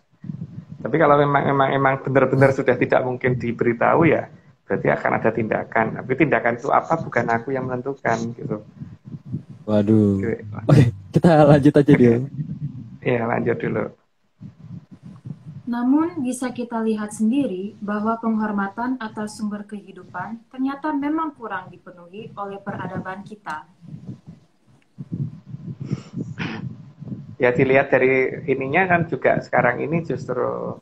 Tapi kalau memang benar-benar sudah tidak mungkin diberitahu ya, berarti akan ada tindakan. Tapi tindakan itu apa bukan aku yang menentukan gitu. Waduh. Oke, kita lanjut aja dia. Iya, lanjut dulu. Namun bisa kita lihat sendiri bahwa penghormatan atas sumber kehidupan ternyata memang kurang dipenuhi oleh peradaban kita. Ya dilihat dari ininya kan juga sekarang ini justru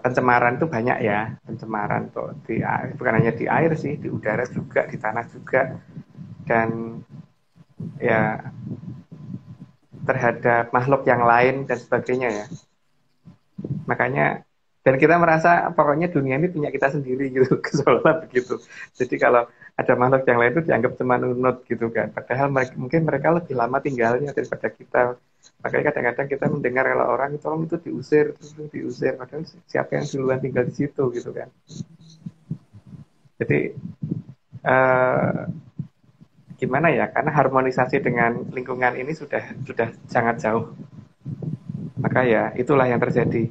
pencemaran itu banyak ya, pencemaran tuh di air, bukan hanya di air sih, di udara juga, di tanah juga, dan ya terhadap makhluk yang lain dan sebagainya ya. Makanya dan kita merasa pokoknya dunia ini punya kita sendiri gitu, seolah begitu. Jadi kalau ada makhluk yang lain itu dianggap cuma nunut gitu kan. Padahal mungkin mereka lebih lama tinggalnya daripada kita. Makanya kadang-kadang kita mendengar kalau orang itu diusir. Padahal siapa yang duluan tinggal di situ gitu kan. Jadi gimana ya? Karena harmonisasi dengan lingkungan ini sudah sangat jauh. Maka ya itulah yang terjadi.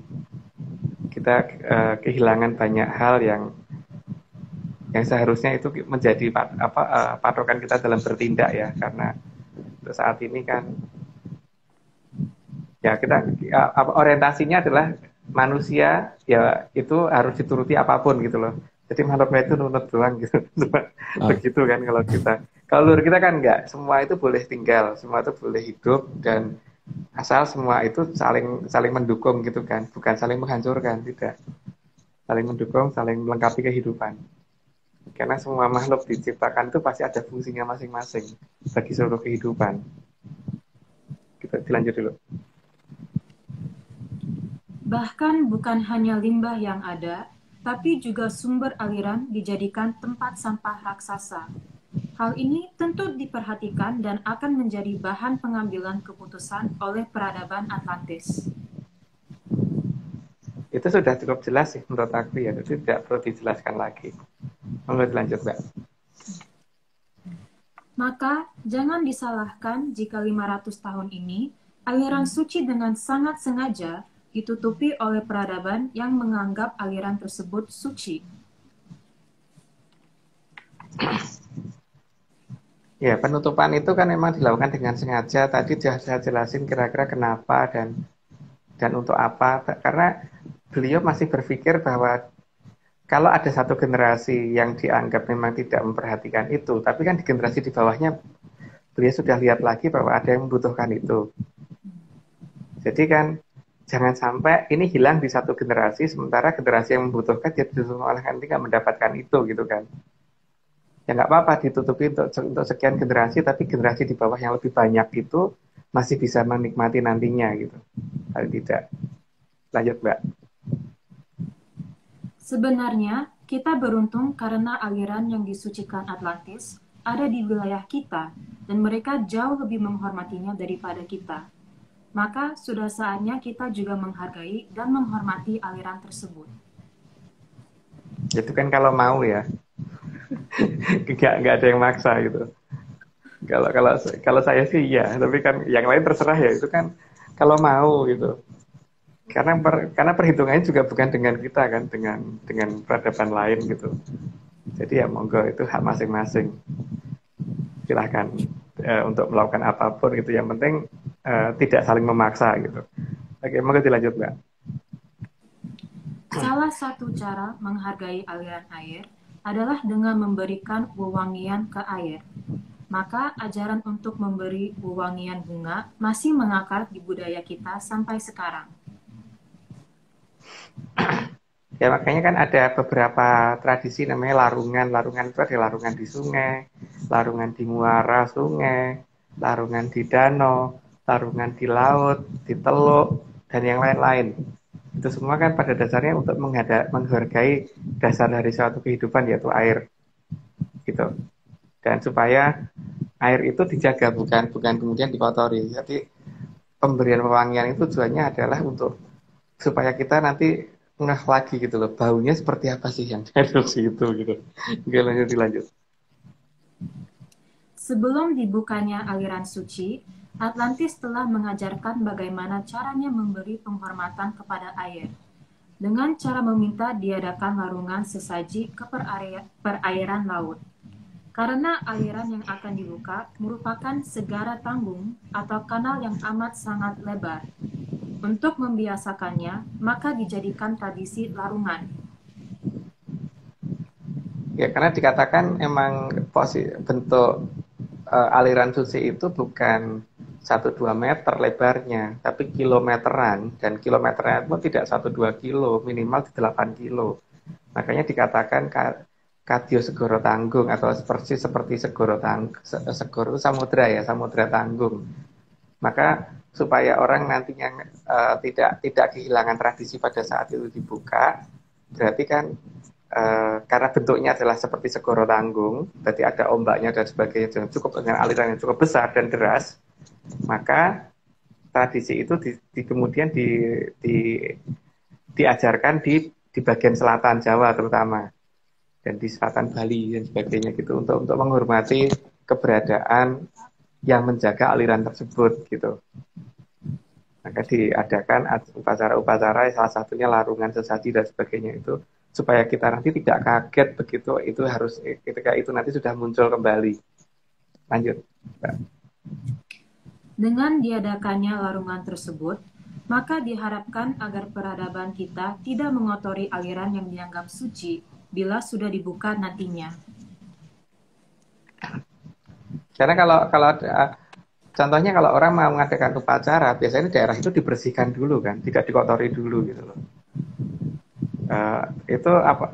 Kita kehilangan banyak hal yang seharusnya itu menjadi patokan kita dalam bertindak ya, karena untuk saat ini kan ya kita orientasinya adalah manusia ya itu harus dituruti apapun gitu loh. Jadi makhluknya itu nunut doang gitu. Begitu kan kalau luar kita kan enggak, semua itu boleh tinggal, semua itu boleh hidup, dan asal semua itu saling mendukung gitu kan, bukan saling menghancurkan, tidak. Saling mendukung, saling melengkapi kehidupan. Karena semua makhluk diciptakan itu pasti ada fungsinya masing-masing bagi seluruh kehidupan. Kita dilanjut dulu. Bahkan bukan hanya limbah yang ada, tapi juga sumber aliran dijadikan tempat sampah raksasa. Hal ini tentu diperhatikan dan akan menjadi bahan pengambilan keputusan oleh peradaban Atlantis. Itu sudah cukup jelas sih menurut aku ya, jadi tidak perlu dijelaskan lagi. Monggo dilanjut, Mbak. Maka jangan disalahkan jika 500 tahun ini aliran suci dengan sangat sengaja ditutupi oleh peradaban yang menganggap aliran tersebut suci. Ya, penutupan itu kan memang dilakukan dengan sengaja. Tadi sudah saya jelasin kira-kira kenapa dan untuk apa. Karena beliau masih berpikir bahwa kalau ada satu generasi yang dianggap memang tidak memperhatikan itu, tapi kan di generasi di bawahnya beliau sudah lihat lagi bahwa ada yang membutuhkan itu. Jadi kan jangan sampai ini hilang di satu generasi, sementara generasi yang membutuhkan dia justru malah nanti nggak mendapatkan itu gitu kan. Ya nggak apa-apa ditutupi untuk sekian generasi, tapi generasi di bawah yang lebih banyak itu masih bisa menikmati nantinya gitu. Kalau tidak, lanjut Mbak. Sebenarnya, kita beruntung karena aliran yang disucikan Atlantis ada di wilayah kita dan mereka jauh lebih menghormatinya daripada kita. Maka sudah saatnya kita juga menghargai dan menghormati aliran tersebut. Itu kan kalau mau ya. Nggak ada yang maksa gitu. Kalau saya sih ya, tapi kan yang lain terserah ya, itu kan kalau mau gitu. Karena perhitungannya juga bukan dengan kita kan, dengan peradaban lain gitu. Jadi ya monggo, itu hak masing-masing. Silahkan untuk melakukan apapun gitu. Yang penting tidak saling memaksa gitu. Oke, monggo dilanjut Mbak. Salah satu cara menghargai aliran air adalah dengan memberikan wewangian ke air. Maka ajaran untuk memberi wewangian bunga masih mengakar di budaya kita sampai sekarang. Ya makanya kan ada beberapa tradisi namanya larungan. Larungan itu ada larungan di sungai, larungan di muara sungai, larungan di danau, larungan di laut, di teluk, dan yang lain-lain. Itu semua kan pada dasarnya untuk menghargai dasar dari suatu kehidupan, yaitu air. Gitu. Dan supaya air itu dijaga, bukan kemudian dikotori. Jadi pemberian wewangian itu tujuannya adalah untuk supaya kita nanti ngeh lagi gitu loh, baunya seperti apa sih yang diadopsi itu gitu. Oke, lanjut. Sebelum dibukanya aliran suci, Atlantis telah mengajarkan bagaimana caranya memberi penghormatan kepada air. Dengan cara meminta diadakan larungan sesaji ke perairan laut. Karena aliran yang akan dibuka merupakan segara tanggung atau kanal yang amat sangat lebar. Untuk membiasakannya, maka dijadikan tradisi larungan. Ya, karena dikatakan emang bentuk aliran suci itu bukan 1-2 meter lebarnya, tapi kilometeran, dan kilometernya pun tidak 1-2 kilo, minimal 8 kilo. Makanya dikatakan Kadyo Segoro Tanggung, atau seperti Segoro itu samudra ya, samudra tanggung. Maka supaya orang nantinya tidak kehilangan tradisi pada saat itu dibuka, berarti kan karena bentuknya adalah seperti segoro tanggung, berarti ada ombaknya dan sebagainya, dan cukup dengan aliran yang cukup besar dan deras, maka tradisi itu kemudian diajarkan di bagian selatan Jawa terutama, dan di selatan Bali dan sebagainya gitu, untuk menghormati keberadaan yang menjaga aliran tersebut gitu. Maka diadakan upacara-upacara, salah satunya larungan sesaji dan sebagainya itu, supaya kita nanti tidak kaget begitu itu harus ketika itu nanti sudah muncul kembali. Lanjut, Mbak. Dengan diadakannya larungan tersebut, maka diharapkan agar peradaban kita tidak mengotori aliran yang dianggap suci bila sudah dibuka nantinya. Karena kalau contohnya kalau orang mau mengadakan upacara, biasanya daerah itu dibersihkan dulu kan, tidak dikotori dulu gitu loh. Itu apa?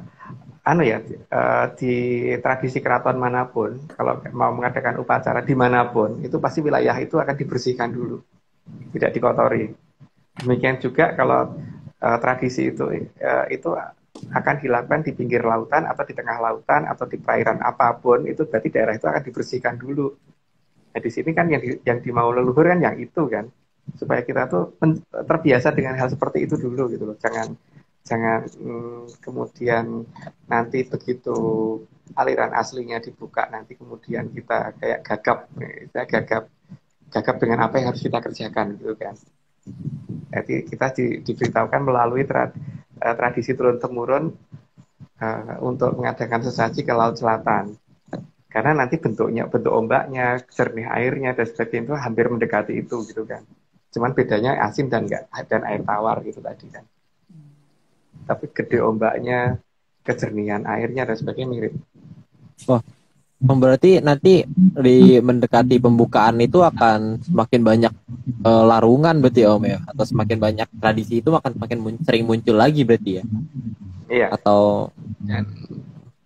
Di tradisi keraton manapun, kalau mau mengadakan upacara dimanapun, itu pasti wilayah itu akan dibersihkan dulu, tidak dikotori. Demikian juga kalau tradisi itu akan dilakukan di pinggir lautan atau di tengah lautan atau di perairan apapun, itu berarti daerah itu akan dibersihkan dulu. Nah, di sini kan yang dimau leluhur kan yang itu kan, supaya kita tuh terbiasa dengan hal seperti itu dulu gitu loh. Jangan kemudian nanti begitu aliran aslinya dibuka, nanti kemudian kita kayak gagap dengan apa yang harus kita kerjakan gitu kan. Jadi kita diberitahukan melalui tradisi turun-temurun untuk mengadakan sesaji ke Laut Selatan. Karena nanti bentuk ombaknya, jernih airnya dan sebagainya itu hampir mendekati itu gitu kan. Cuman bedanya asin dan air tawar gitu tadi kan. Tapi gede ombaknya, kejernihan airnya dan sebagainya mirip. Wah, berarti nanti di mendekati pembukaan itu akan semakin banyak larungan berarti Om ya, atau semakin banyak tradisi itu akan semakin sering muncul lagi berarti ya? Iya. Atau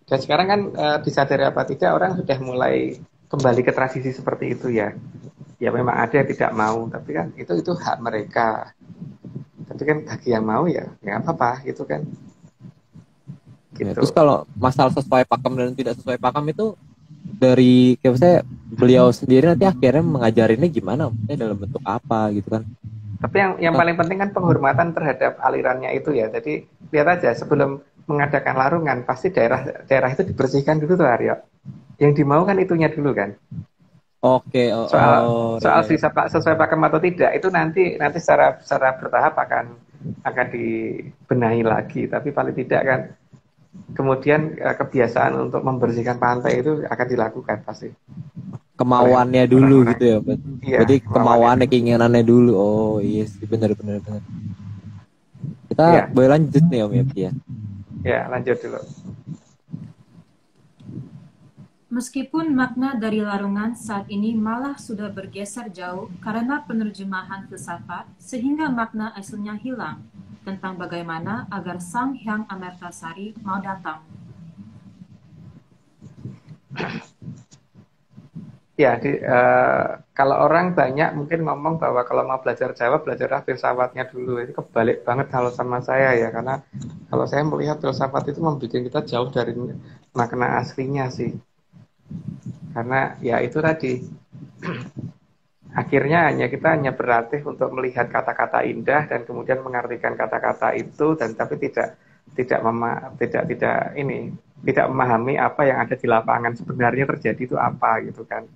dan sekarang kan disadari apa tidak orang sudah mulai kembali ke tradisi seperti itu ya. Ya memang ada yang tidak mau, tapi kan itu hak mereka. Tapi kan bagi yang mau ya nggak apa-apa gitu kan. Gitu. Ya, terus kalau masalah sesuai pakem dan tidak sesuai pakem itu dari kayak saya beliau sendiri nanti akhirnya mengajarinnya gimana, maksudnya dalam bentuk apa gitu kan. Tapi yang paling penting kan penghormatan terhadap alirannya itu ya. Jadi lihat aja sebelum mengadakan larungan pasti daerah itu dibersihkan dulu tuh Aryo. Yang dimau kan itunya dulu kan. Oke, soal sesuai pakem atau tidak itu nanti secara bertahap akan dibenahi lagi. Tapi paling tidak kan kemudian kebiasaan untuk membersihkan pantai itu akan dilakukan pasti. Kemauannya dulu orang-orang. Gitu ya, Iya, berarti kemauannya, keinginannya dulu. Oh iya yes, benar. Kita ya. boleh lanjut nih Om ya. Ya lanjut dulu. Meskipun makna dari larungan saat ini malah sudah bergeser jauh karena penerjemahan filsafat, sehingga makna aslinya hilang tentang bagaimana agar Sang Hyang Amertasari mau datang. Ya, kalau orang banyak mungkin ngomong bahwa kalau mau belajar Jawa, belajarlah filsafatnya dulu. Itu kebalik banget kalau sama saya ya, karena kalau saya melihat filsafat itu membuat kita jauh dari makna aslinya sih. Karena ya itu tadi, akhirnya kita hanya berlatih untuk melihat kata-kata indah dan kemudian mengartikan kata-kata itu, dan tapi tidak memahami apa yang ada di lapangan sebenarnya terjadi itu apa gitu kan.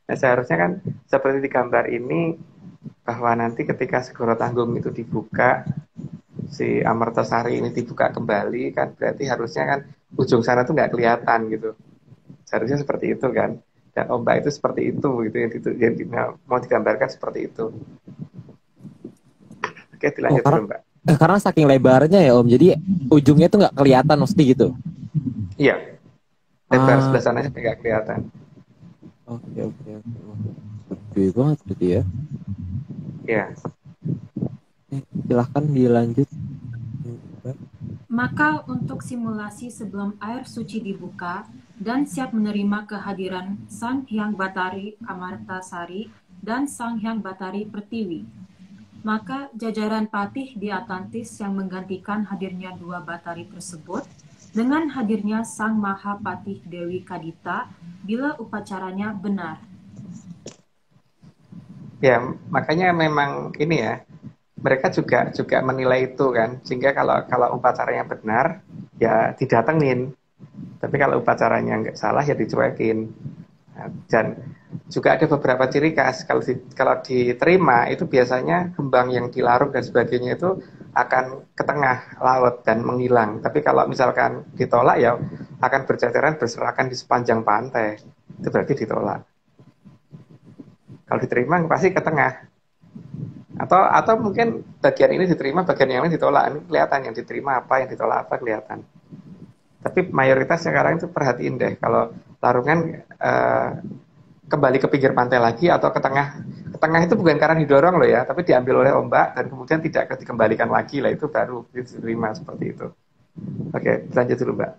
Nah, seharusnya kan seperti di gambar ini, bahwa nanti ketika Segoro Tanggung itu dibuka, si Amertasari ini dibuka kembali kan, berarti harusnya kan ujung sana tuh nggak kelihatan gitu. Seharusnya seperti itu kan. Dan ombak itu seperti itu gitu yang mau digambarkan seperti itu. Oke, Oh, dilanjut dulu Mbak. karena saking lebarnya ya Om, jadi ujungnya tuh nggak kelihatan mesti gitu. Iya, lebar Ah, sebelah sana sampai nggak kelihatan. oke oke oke. Wah, gede banget berarti ya. Iya. Silahkan dilanjut. Maka untuk simulasi sebelum air suci dibuka dan siap menerima kehadiran Sang Hyang Batari Amartasari dan Sang Hyang Batari Pertiwi, maka jajaran patih di Atlantis yang menggantikan hadirnya dua batari tersebut dengan hadirnya Sang Mahapatih Dewi Kadita bila upacaranya benar. Ya, makanya memang ini ya, mereka juga menilai itu kan, sehingga kalau upacaranya benar ya didatengin, tapi kalau upacaranya nggak salah ya dicuekin. Nah, dan juga ada beberapa ciri khas kalau diterima itu biasanya kembang yang dilarung dan sebagainya itu akan ke tengah laut dan menghilang. Tapi kalau misalkan ditolak ya akan berceceran berserakan di sepanjang pantai. Itu berarti ditolak. Kalau diterima pasti ke tengah. Atau mungkin bagian ini diterima, bagian yang lain ditolak. Ini kelihatan yang diterima apa, yang ditolak apa kelihatan. Tapi mayoritas sekarang itu perhatiin deh, kalau larungan kembali ke pinggir pantai lagi atau ke tengah. Ke tengah itu bukan karena didorong loh ya, tapi diambil oleh ombak dan kemudian tidak dikembalikan lagi lah, itu baru diterima seperti itu. Oke, lanjut dulu Mbak.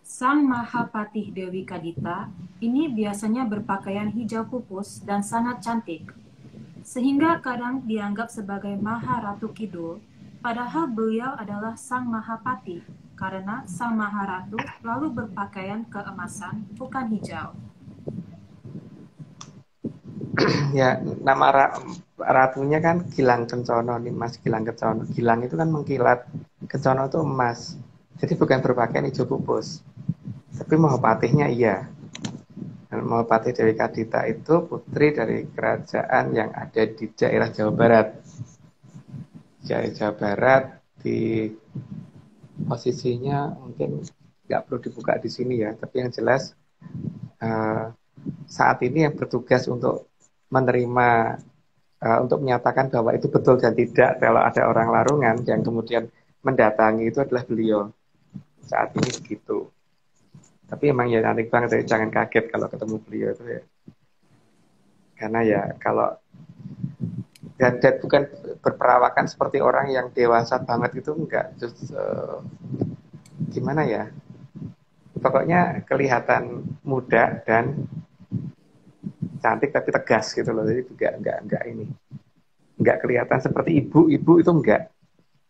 Sang Mahapatih Dewi Kadita ini biasanya berpakaian hijau pupus dan sangat cantik, sehingga kadang dianggap sebagai Maharatu Kidul, padahal beliau adalah Sang Mahapatih, karena Sang Maharatu lalu berpakaian keemasan, bukan hijau. Ya, nama ratunya kan Gilang Kencono nih, Mas Gilang Kencono. Gilang itu kan mengkilat, Kencono itu emas. Jadi bukan berpakaian hijau pupus. Tapi Mahapatihnya iya. Dan Mahapatih Dewi Kadita itu putri dari kerajaan yang ada di daerah Jawa Barat. Jawa Barat di posisinya mungkin nggak perlu dibuka di sini ya, tapi yang jelas saat ini yang bertugas untuk menerima, untuk menyatakan bahwa itu betul dan tidak kalau ada orang larungan yang kemudian mendatangi itu adalah beliau. Saat ini begitu. Tapi emang ya aneh banget, jangan kaget kalau ketemu beliau itu ya. Karena ya kalau dan bukan berperawakan seperti orang yang dewasa banget itu enggak. Just, gimana ya? Pokoknya kelihatan muda dan cantik tapi tegas gitu loh. Jadi juga enggak ini. Enggak kelihatan seperti ibu itu enggak.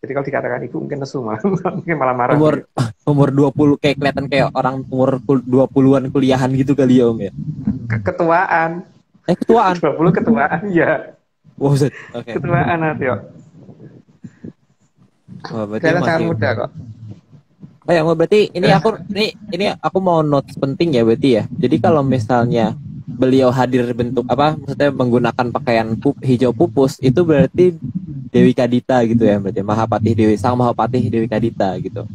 Jadi kalau dikatakan ibu mungkin nesu malah, mungkin malah marah. Umur 20 kayak kelihatan kayak orang umur 20-an kuliahan gitu kali ya Om ya. Ketuaan. Ketuaan. 20 ketuaan ya. Wow, okay. Ketuaan Natio. Dia sangat muda kok. Oh ya, berarti ini aku mau notes penting ya berarti ya. Jadi kalau misalnya beliau hadir bentuk apa, maksudnya menggunakan pakaian hijau pupus, itu berarti Dewi Kadita gitu ya, berarti Mahapatih Dewi, Sang Mahapatih Dewi Kadita gitu.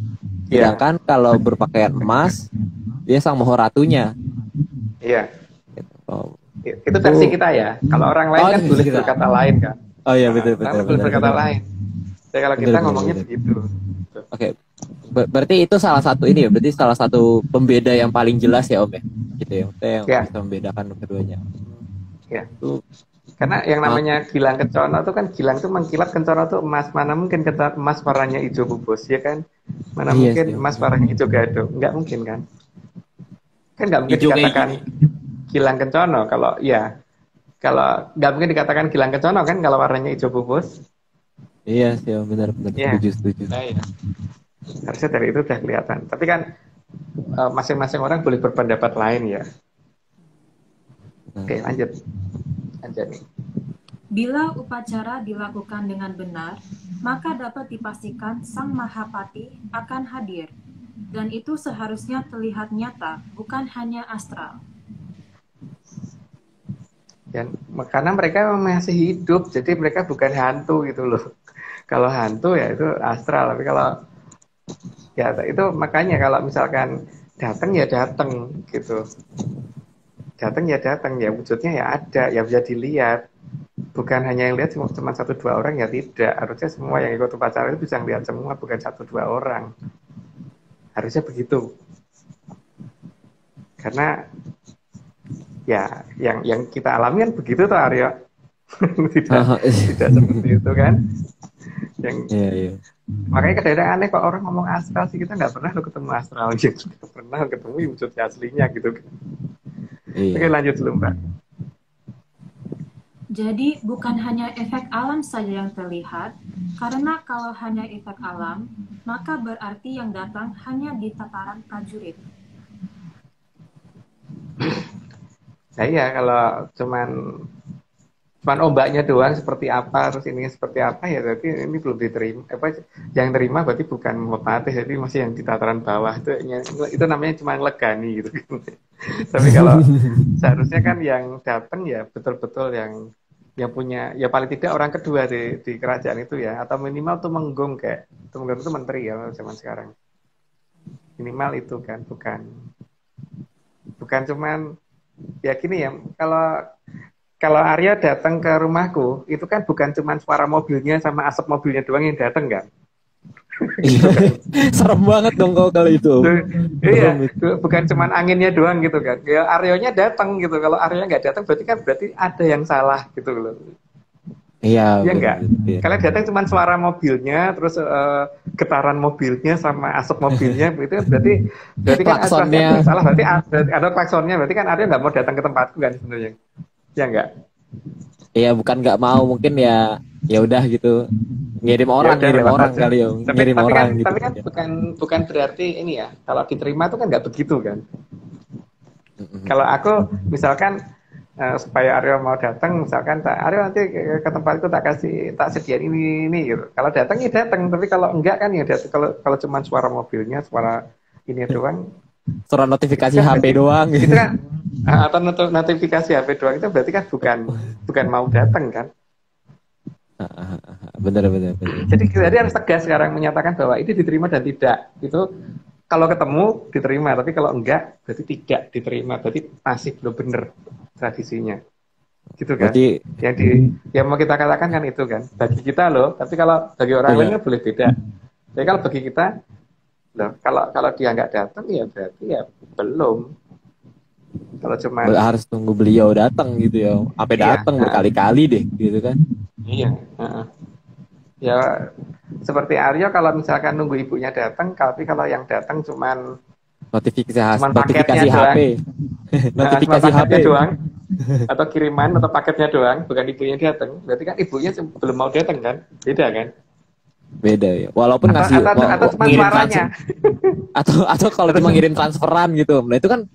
Sedangkan kalau berpakaian emas, dia Sang Maharatunya. Iya. Gitu. Oh. Itu versi kita ya. Kalau orang lain kan boleh berkata lain kan. Oh iya betul. Boleh berkata lain. Jadi kalau kita ngomongnya begitu. Oke. Berarti itu salah satu ini ya, berarti salah satu pembeda yang paling jelas ya Om ya. Gitu ya. Yang bisa membedakan keduanya. Ya. Karena yang namanya Gilang Kencono itu kan, Gilang itu mengkilat, Kencono itu emas. Mana mungkin emas warnanya hijau pupus ya kan? Mana mungkin emas warnanya hijau gado? Enggak mungkin kan? Kan enggak mungkin dikatakan Gilang Kencono kalau nggak mungkin dikatakan Gilang Kencono kan kalau warnanya hijau pupus. Iya sih benar ya. Setuju. Nah, ya. Harusnya dari itu sudah kelihatan. Tapi kan masing-masing orang boleh berpendapat lain ya. Oke, lanjut nih. Bila upacara dilakukan dengan benar, maka dapat dipastikan Sang Mahapatih akan hadir, dan itu seharusnya terlihat nyata, bukan hanya astral. Dan karena mereka masih hidup, jadi mereka bukan hantu gitu loh. Kalau hantu ya itu astral, tapi kalau ya itu makanya kalau misalkan datang ya datang gitu. datang ya wujudnya ya ada, ya bisa dilihat. Bukan hanya yang lihat cuma satu dua orang, ya tidak. Harusnya semua yang ikut upacara itu bisa lihat semua, bukan satu dua orang. Harusnya begitu. Karena ya yang kita alami kan begitu toh Aryo. tidak seperti itu kan. Yang makanya kadang-kadang aneh kok orang ngomong astral sih, kita nggak pernah lo ketemu astral gitu, nggak pernah ketemu wujud aslinya gitu. Oke, lanjut dulu Mbak. Jadi bukan hanya efek alam saja yang terlihat, karena kalau hanya efek alam, maka berarti yang datang hanya di tataran prajurit. Nah iya, kalau cuman ombaknya doang seperti apa, terus ini seperti apa, ya berarti ini belum diterima. Yang terima berarti bukan merpati, jadi masih yang di tataran bawah. Itu namanya cuma legani gitu. Tapi kalau seharusnya kan yang datang ya betul-betul yang punya, ya paling tidak orang kedua di kerajaan itu ya, atau minimal Tumenggung, kayak Tumenggung itu menteri ya zaman sekarang. Minimal itu kan, bukan cuman ya gini ya, kalau Arya datang ke rumahku, itu kan bukan cuma suara mobilnya sama asap mobilnya doang yang datang kan. Serem banget dong kalau itu. Iya, bukan cuma anginnya doang gitu kan. Ya Aryonya datang gitu. Kalau Aryonya nggak datang berarti ada yang salah gitu loh. Iya. Iya enggak. Kalian datang cuma suara mobilnya, terus getaran mobilnya sama asap mobilnya, itu berarti kan klaksonnya salah. Berarti ada klaksonnya. Berarti kan Aryo nggak mau datang ke tempatku kan sebenarnya. Ya enggak. Iya, bukan nggak mau, mungkin ya udah gitu, ngirim orang kali ya, ngirim orang gitu. Tapi kan bukan berarti ini ya, kalau diterima itu kan nggak begitu kan. Kalau aku misalkan supaya Aryo mau datang, misalkan Aryo nanti ke tempat itu tak sediain ini gitu. Kalau datang ya datang, tapi kalau enggak kan ya datang. Kalau cuma suara mobilnya, suara ini doang, suara notifikasi HP doang gitu kan. Atau notifikasi HP doang, itu berarti kan bukan mau datang kan. Benar. Jadi harus tegas sekarang menyatakan bahwa itu diterima dan tidak. Itu kalau ketemu diterima, tapi kalau enggak berarti tidak diterima, berarti masih belum benar tradisinya. Gitu kan? Berarti, yang mau kita katakan kan itu kan. Bagi kita loh, tapi kalau bagi orang lain kan boleh beda. Jadi kalau bagi kita loh, kalau dia nggak datang ya berarti ya belum. Kalau cuma harus tunggu beliau datang gitu ya. Sampai datang berkali-kali deh gitu kan. Iya, ya seperti Aryo kalau misalkan nunggu ibunya datang, tapi kalau yang datang cuman notifikasi HP, notifikasi HP doang, atau kiriman atau paketnya doang, bukan ibunya datang, berarti kan ibunya belum mau datang kan, beda kan? Beda ya, walaupun ngasih atau cuma ngirim suaranya, atau kalau cuma ngirim transferan gitu, nah itu kan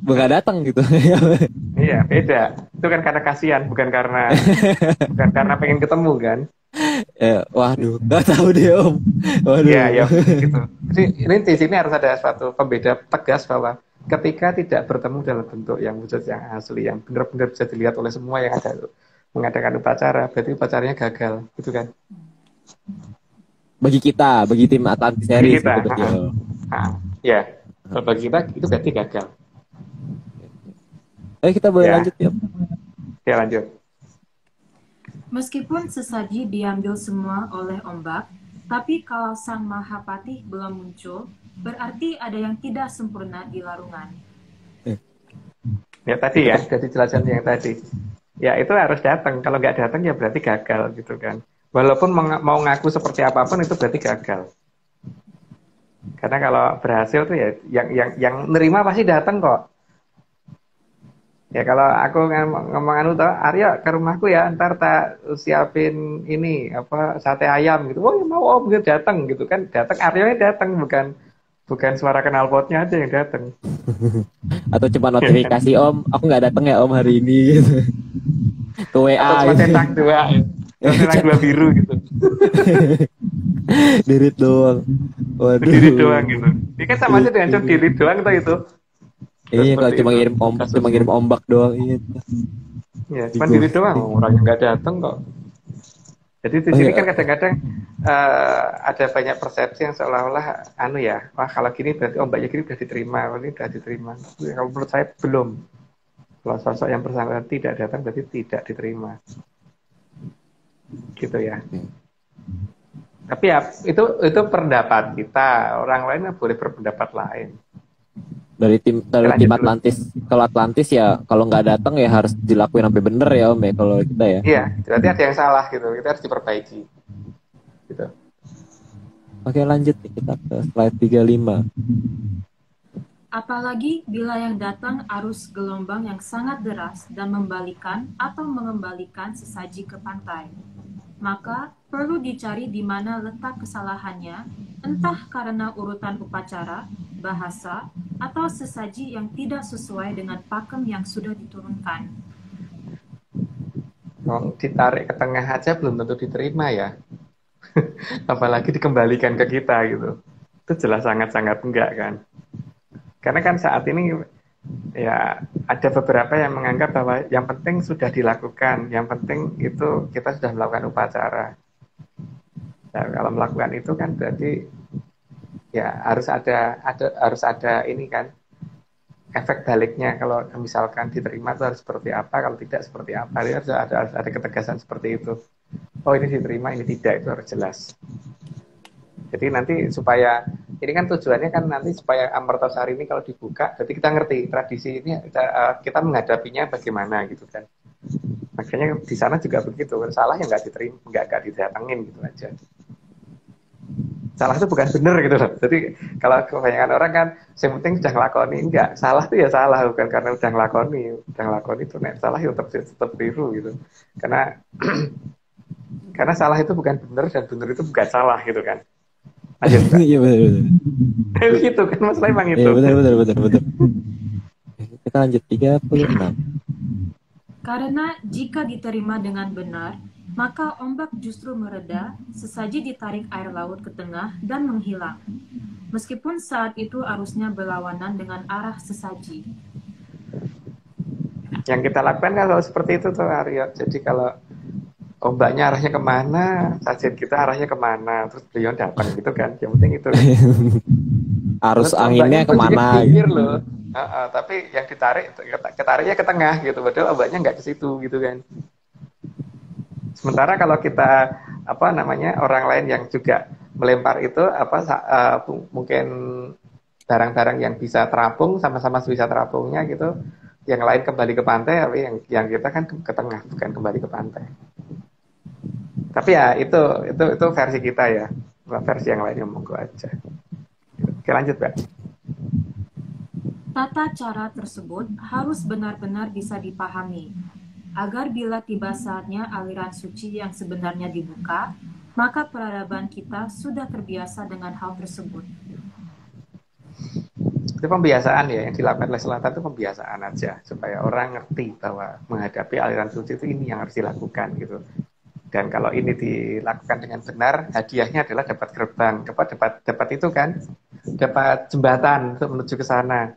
nggak datang gitu. Iya, beda. Itu kan karena kasihan, bukan karena pengen ketemu kan? Waduh, nggak tahu deh Om. Waduh. Ya gitu. Jadi ini di sini harus ada suatu pembeda tegas bahwa ketika tidak bertemu dalam bentuk yang wujud yang asli, yang benar-benar bisa dilihat oleh semua yang ada mengadakan upacara, berarti upacaranya gagal, gitu kan? Bagi kita, bagi tim Atlantis Series kita, gitu, ya, bagi kita itu berarti gagal. Kita boleh lanjut ya? Ya lanjut. Meskipun sesaji diambil semua oleh ombak, tapi kalau Sang Mahapatih belum muncul, berarti ada yang tidak sempurna di larungan. Ya tadi ya, dari jelasan yang tadi. Ya itu harus datang. Kalau nggak datang ya berarti gagal gitu kan. Walaupun mau ngaku seperti apapun itu berarti gagal. Karena kalau berhasil tuh ya yang nerima pasti datang kok. Ya kalau aku ngomong anu toh, Arya ke rumahku ya, ntar tak siapin ini sate ayam gitu. Oh ya mau Om gitu, datang gitu kan. Datang Aryanya datang, bukan suara knalpotnya aja yang datang. Atau cuma notifikasi Om, aku nggak datang ya Om hari ini gitu. Ke WA. Atau cuma centang dua, centang dua biru gitu. Dirit doang. Waduh. Dirit doang gitu. Ini kan sama aja dengan dirit doang toh itu. Iya, kalau cuma ngirim ombak doang itu. Ya, cuma diri doang, orang yang nggak datang kok. Jadi di sini kan kadang-kadang ada banyak persepsi yang seolah-olah wah kalau gini berarti ombaknya gini sudah diterima, ini sudah diterima. Kalau menurut saya belum Kalau sosok yang bersangkutan tidak datang berarti tidak diterima. Gitu ya. Tapi ya itu pendapat kita. Orang lain boleh berpendapat lain. Dari tim Lanjut dulu. Atlantis, kalau Atlantis ya kalau nggak datang ya harus dilakuin sampai bener ya Om ya kalau kita ya. Iya, berarti ada yang salah gitu. Kita harus diperbaiki. Gitu. Oke, lanjut nih kita ke slide 35. Apalagi bila yang datang arus gelombang yang sangat deras dan membalikan atau mengembalikan sesaji ke pantai. Maka perlu dicari di mana letak kesalahannya, entah karena urutan upacara, bahasa, atau sesaji yang tidak sesuai dengan pakem yang sudah diturunkan. Ditarik ke tengah aja belum tentu diterima ya. Apalagi dikembalikan ke kita gitu. Itu jelas sangat-sangat enggak kan. Karena kan saat ini ya ada beberapa yang menganggap bahwa yang penting sudah dilakukan, yang penting itu kita sudah melakukan upacara. Nah, kalau melakukan itu kan berarti ya harus ada ini kan efek baliknya. Kalau misalkan diterima itu harus seperti apa, kalau tidak seperti apa. Ini harus ada ketegasan seperti itu. Oh ini diterima, ini tidak, itu harus jelas. Jadi nanti supaya ini kan tujuannya kan nanti supaya Amertasari ini kalau dibuka, jadi kita ngerti tradisi ini kita menghadapinya bagaimana gitu kan. Makanya di sana juga begitu, salah yang nggak diterima, nggak didatengin gitu aja. Salah itu bukan benar gitu loh. Jadi kalau kebanyakan orang kan, yang penting sudah ngelakoni, enggak. Salah itu ya salah, bukan karena udah ngelakoni itu nek salah ya tetap biru gitu. Karena salah itu bukan benar dan benar itu bukan salah gitu kan. Iya benar. Gitu kan masalah emang itu. Iya benar. Kita lanjut 36. Karena jika diterima dengan benar, maka ombak justru mereda, sesaji ditarik air laut ke tengah dan menghilang. Meskipun saat itu arusnya berlawanan dengan arah sesaji. Yang kita lakukan kalau seperti itu tuh Aryo. Jadi kalau ombaknya arahnya kemana, sajian kita arahnya kemana, terus beliau datang gitu kan. Yang penting itu. Arus terus anginnya kemana gitu. loh. Tapi yang ketariknya ke tengah gitu. Padahal ombaknya nggak ke situ gitu kan. Sementara kalau kita orang lain yang juga melempar itu mungkin barang-barang yang bisa terapung sama-sama bisa terapungnya gitu, yang lain kembali ke pantai, tapi yang kita kan ke tengah bukan kembali ke pantai. Tapi ya itu versi kita ya, versi yang lainnya monggo aja. Oke lanjut Mbak. Tata cara tersebut harus benar-benar bisa dipahami, agar bila tiba saatnya aliran suci yang sebenarnya dibuka, maka peradaban kita sudah terbiasa dengan hal tersebut. Itu pembiasaan ya, yang dilakukan oleh Selatan itu pembiasaan aja, supaya orang ngerti bahwa menghadapi aliran suci itu ini yang harus dilakukan gitu. Dan kalau ini dilakukan dengan benar, hadiahnya adalah dapat gerbang, dapat itu kan, dapat jembatan untuk menuju ke sana,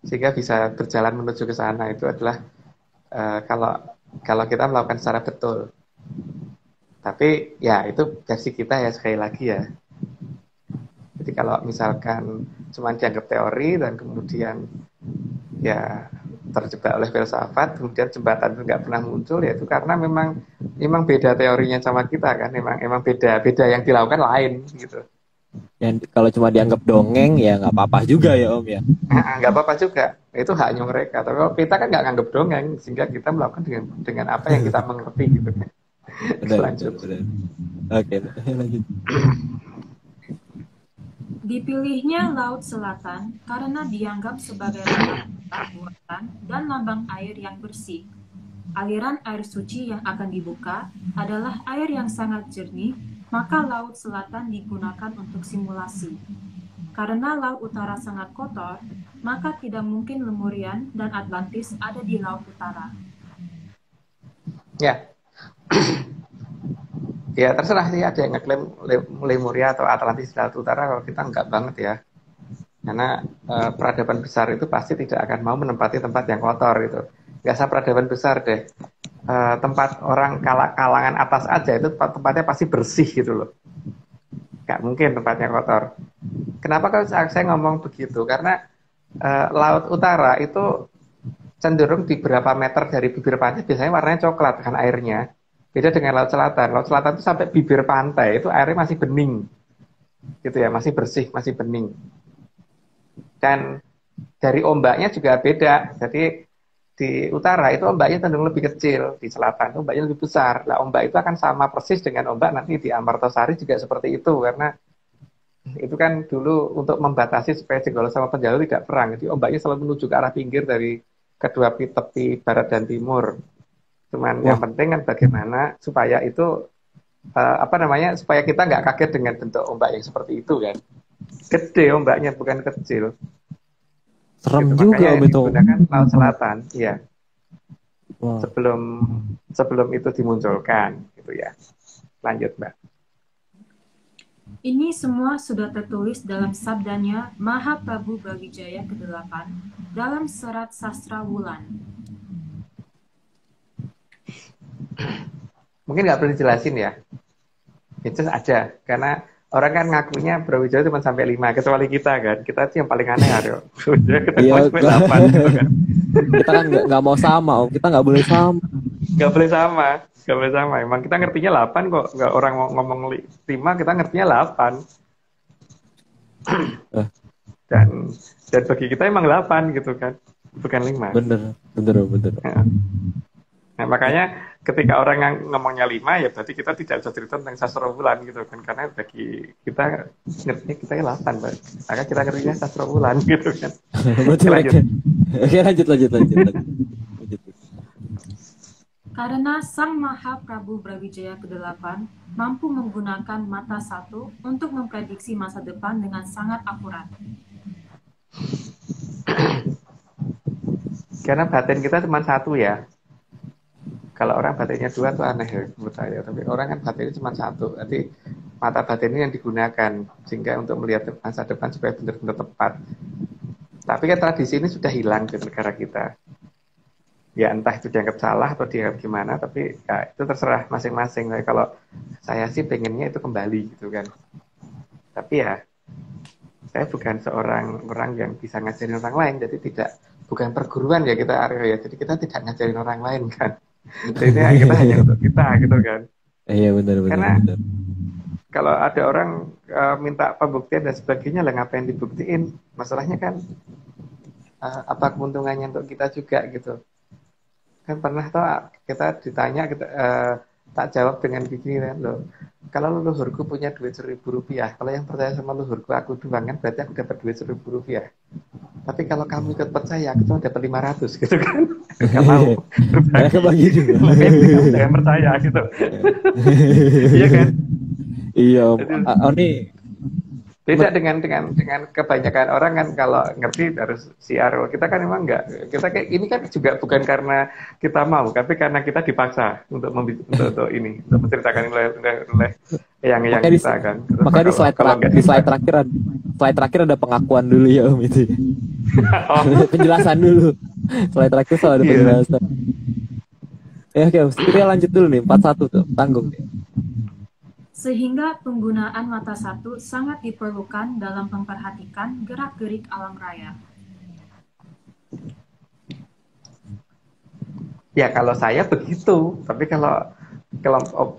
sehingga bisa berjalan menuju ke sana. Itu adalah kalau kita melakukan secara betul. Tapi ya itu versi kita ya, sekali lagi ya. Jadi kalau misalkan cuma dianggap teori dan kemudian ya terjebak oleh filsafat, kemudian jembatan itu nggak pernah muncul, ya itu karena memang beda teorinya sama kita kan, memang beda yang dilakukan lain gitu. Yang kalau cuma dianggap dongeng ya nggak apa-apa juga ya Om ya. Nggak apa-apa juga, itu haknya mereka. Tapi kalau kita kan nggak nganggap dongeng, sehingga kita melakukan dengan apa yang kita mengerti gitu kan. Lanjut. Oke, lanjut. Dipilihnya Laut Selatan karena dianggap sebagai lambang buatan dan lambang air yang bersih. Aliran air suci yang akan dibuka adalah air yang sangat jernih, maka Laut Selatan digunakan untuk simulasi. Karena Laut Utara sangat kotor, maka tidak mungkin Lemurian dan Atlantis ada di Laut Utara. Ya. Ya terserah sih, ada yang ngeklaim Lemuria atau Atlantis di Laut Utara, kalau kita enggak banget ya. Karena peradaban besar itu pasti tidak akan mau menempati tempat yang kotor gitu. Nggak usah peradaban besar deh. Tempat orang kalangan atas aja itu tempatnya pasti bersih gitu loh. Nggak mungkin tempatnya kotor. Kenapa kalau saya ngomong begitu? Karena Laut Utara itu cenderung di beberapa meter dari bibir pantai biasanya warnanya coklat kan airnya. Beda dengan Laut Selatan. Laut Selatan itu sampai bibir pantai itu airnya masih bening. Gitu ya, masih bersih, masih bening. Dan dari ombaknya juga beda. Jadi di utara itu ombaknya cenderung lebih kecil, di selatan ombaknya lebih besar. Nah, ombak itu akan sama persis dengan ombak nanti di Amartasari juga seperti itu, karena itu kan dulu untuk membatasi supaya Jenggala sama Penjalu tidak perang. Jadi ombaknya selalu menuju ke arah pinggir dari kedua tepi barat dan timur. Cuman yang penting kan bagaimana supaya itu supaya kita nggak kaget dengan bentuk ombak yang seperti itu kan. Gede ombaknya bukan kecil. Serem Gitu, juga makanya itu. digunakan Laut Selatan, iya. Wah. Sebelum itu dimunculkan, gitu ya. Lanjut, Mbak. Ini semua sudah tertulis dalam sabdanya Mahaprabhu Brawijaya ke-8 dalam serat sastra Wulan. Mungkin nggak perlu dijelasin ya. Itu aja, karena orang kan ngakunya Brawijaya cuma sampai 5, kecuali kita kan. Kita sih yang paling aneh, Aryo. Kita Iya, sampai 8 gitu kan. kita kan nggak mau sama, Om. Kita nggak boleh sama. Nggak boleh sama. Nggak boleh sama. Emang kita ngertinya 8 kok. Nggak orang ngomong 5, kita ngertinya 8. Dan bagi kita emang 8 gitu kan. Bukan 5. Bener. Nah, makanya ketika orang yang ngomongnya 5, ya berarti kita tidak bisa cerita tentang sastra Wulan gitu kan. Karena bagi kita ngertinya kita 8, Pak. Maka kita ngertinya sastra Wulan gitu kan. Betul. Oke, lanjut. Karena Sang Mahaprabhu Brawijaya ke-8 mampu menggunakan mata satu untuk memprediksi masa depan dengan sangat akurat. Karena batin kita cuma satu ya. Kalau orang batinnya 2 tuh aneh ya menurut saya. Tapi orang kan batinnya cuma satu. Jadi mata batin ini yang digunakan sehingga untuk melihat masa depan supaya benar-benar tepat. Tapi kan tradisi ini sudah hilang di negara kita. Ya entah itu dianggap salah atau dianggap gimana, tapi ya, itu terserah masing-masing. Kalau saya sih pengennya itu kembali gitu kan. Tapi ya saya bukan seorang orang yang bisa ngajarin orang lain, jadi bukan perguruan ya kita Aryo ya. Jadi kita tidak ngajarin orang lain kan. Jadi kita hanya untuk kita gitu kan. Iya benar. Karena kalau ada orang minta pembuktian dan sebagainya, lah ngapain dibuktiin? Masalahnya kan apa keuntungannya untuk kita juga gitu. Kan pernah tuh kita ditanya, tak jawab dengan begini kan, loh, kalau leluhurku punya duit Rp1.000, kalau yang percaya sama leluhurku aku doang kan berarti aku dapat duit Rp1.000. Tapi kalau kamu ikut percaya, aku cuma dapat 500 gitu kan. Gak mau. Mereka bagi juga. Makanya kamu jangan percaya gitu. Iya kan? Iya, Om. Ini beda dengan kebanyakan orang kan, kalau ngerti harus siar. Kita kan memang enggak. Kita kayak ini kan juga bukan karena kita mau, tapi karena kita dipaksa untuk ini, untuk menceritakan oleh yang kita kan. Makanya di slide terakhir ada pengakuan dulu ya Om itu. Penjelasan dulu. Slide terakhir soal ada penjelasan. Ya oke, kita lanjut dulu nih 41 tuh, tanggung nih. Sehingga penggunaan mata satu sangat diperlukan dalam memperhatikan gerak-gerik alam raya. Ya kalau saya begitu, tapi kalau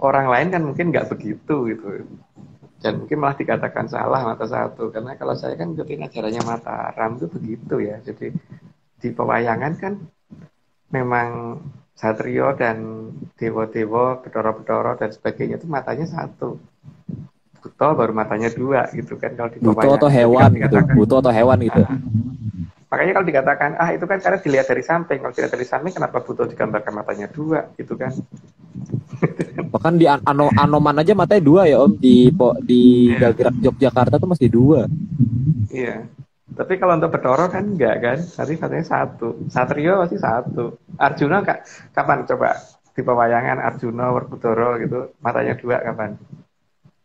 orang lain kan mungkin nggak begitu gitu. Dan mungkin malah dikatakan salah mata satu, karena kalau saya kan ikutin ajarannya Mataram itu begitu ya. Jadi di pewayangan kan memang Satrio dan dewa-dewa, bedoro-bedoro dan sebagainya itu matanya satu. Buto baru matanya 2 gitu kan kalau di Buto atau hewan gitu. Buto atau hewan gitu. Makanya kalau dikatakan itu kan karena dilihat dari samping. Kalau dilihat dari samping kenapa Buto digambarkan matanya 2 gitu kan. Bahkan di Anoman aja matanya 2 ya Om, di Gagerak Yogyakarta tuh masih 2. Iya. Tapi kalau untuk Bedoro kan enggak kan, tadi katanya 1. Satrio masih 1. Arjuna kapan coba di pewayangan Arjuna Werkudara gitu matanya 2 kapan?